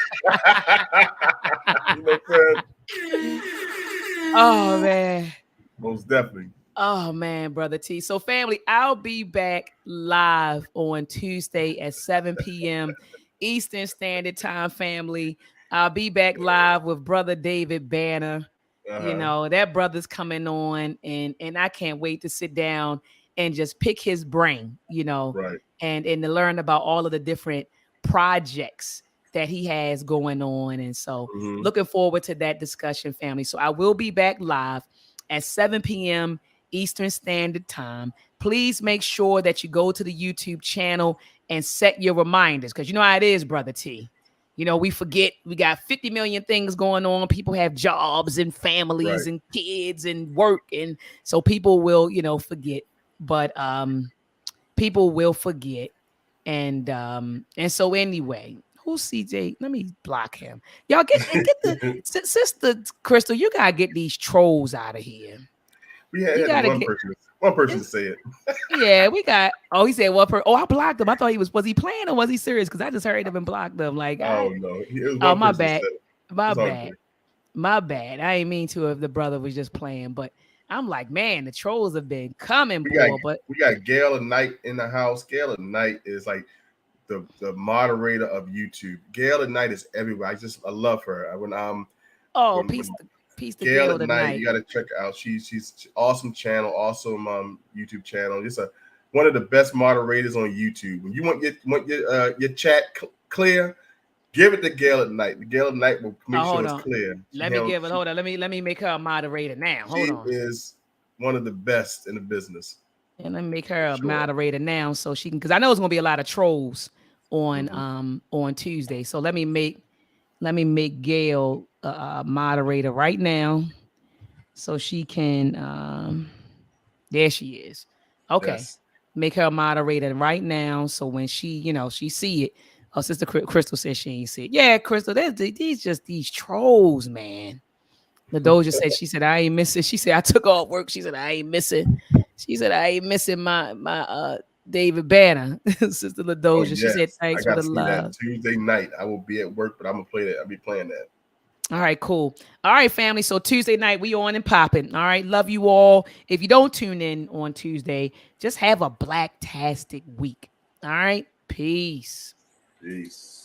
Speaker 1: Oh man.
Speaker 2: Most definitely.
Speaker 1: Oh man, brother T. So family, I'll be back live on Tuesday at 7 p.m. Eastern Standard Time, family. I'll be back live with brother David Banner. That brother's coming on, and I can't wait to sit down and just pick his brain,
Speaker 2: right.
Speaker 1: and to learn about all of the different projects that he has going on. And so looking forward to that discussion, family. So I will be back live at 7 p.m. Eastern Standard Time. Please make sure that you go to the YouTube channel and set your reminders, because you know how it is, brother T. We forget we got 50 million things going on. People have jobs and families
Speaker 2: Right.
Speaker 1: and kids and work. And so people will, forget. But people will forget. And so anyway, who's CJ? Let me block him. Y'all get the sister Crystal, you gotta get these trolls out of here.
Speaker 2: We
Speaker 1: You
Speaker 2: had
Speaker 1: gotta
Speaker 2: one
Speaker 1: get
Speaker 2: person to say it.
Speaker 1: yeah, we got. Oh, he said what? I blocked him. I thought was he playing or was he serious? Because I just hurried up and blocked him. Like,
Speaker 2: Oh no, it was
Speaker 1: oh
Speaker 2: one
Speaker 1: my
Speaker 2: person that
Speaker 1: bad,
Speaker 2: said it.
Speaker 1: my
Speaker 2: It's all
Speaker 1: bad,
Speaker 2: good.
Speaker 1: my bad. I ain't mean to if the brother was just playing, but I'm like, man, the trolls have been coming,
Speaker 2: We got
Speaker 1: boy. But
Speaker 2: we got Gail and Knight in the house. Gail and Knight is like the moderator of YouTube. Gail and Knight is everywhere. I love her.
Speaker 1: oh,
Speaker 2: When
Speaker 1: peace to
Speaker 2: Gail
Speaker 1: Gail
Speaker 2: at Night,
Speaker 1: tonight.
Speaker 2: you got to check her out. She's awesome channel, awesome YouTube channel. Just one of the best moderators on YouTube. When you want your chat clear, give it to Gail at Night. The Gail at Night will make
Speaker 1: Oh,
Speaker 2: sure
Speaker 1: hold
Speaker 2: it's
Speaker 1: on.
Speaker 2: clear.
Speaker 1: Let me give it. Hold on. Let me make her a moderator now. Hold
Speaker 2: She
Speaker 1: on.
Speaker 2: is one of the best in the business.
Speaker 1: And let me make her a
Speaker 2: Sure.
Speaker 1: moderator now so she can, because I know it's gonna be a lot of trolls on on Tuesday. So let me make Gail a moderator right now so she can there she is. Okay.
Speaker 2: Yes.
Speaker 1: Make her a moderator right now. So when she, she see it. Oh, Sister Crystal says she ain't see it. Yeah, Crystal, these just these trolls, man. The Doja said, she said, I ain't missing. She said, I took off work. She said, I ain't missing. She said, I ain't missing my David Banner. Sister
Speaker 2: Oh
Speaker 1: LaDoja. She said,
Speaker 2: yes, I
Speaker 1: thanks for
Speaker 2: got
Speaker 1: the
Speaker 2: to see that
Speaker 1: love.
Speaker 2: Tuesday night. I will be at work, but I'm gonna play that. I'll be playing that.
Speaker 1: All right, cool. All right, family. So Tuesday night, we on and popping. All right. Love you all. If you don't tune in on Tuesday, just have a black-tastic week. All right. Peace.
Speaker 2: Peace.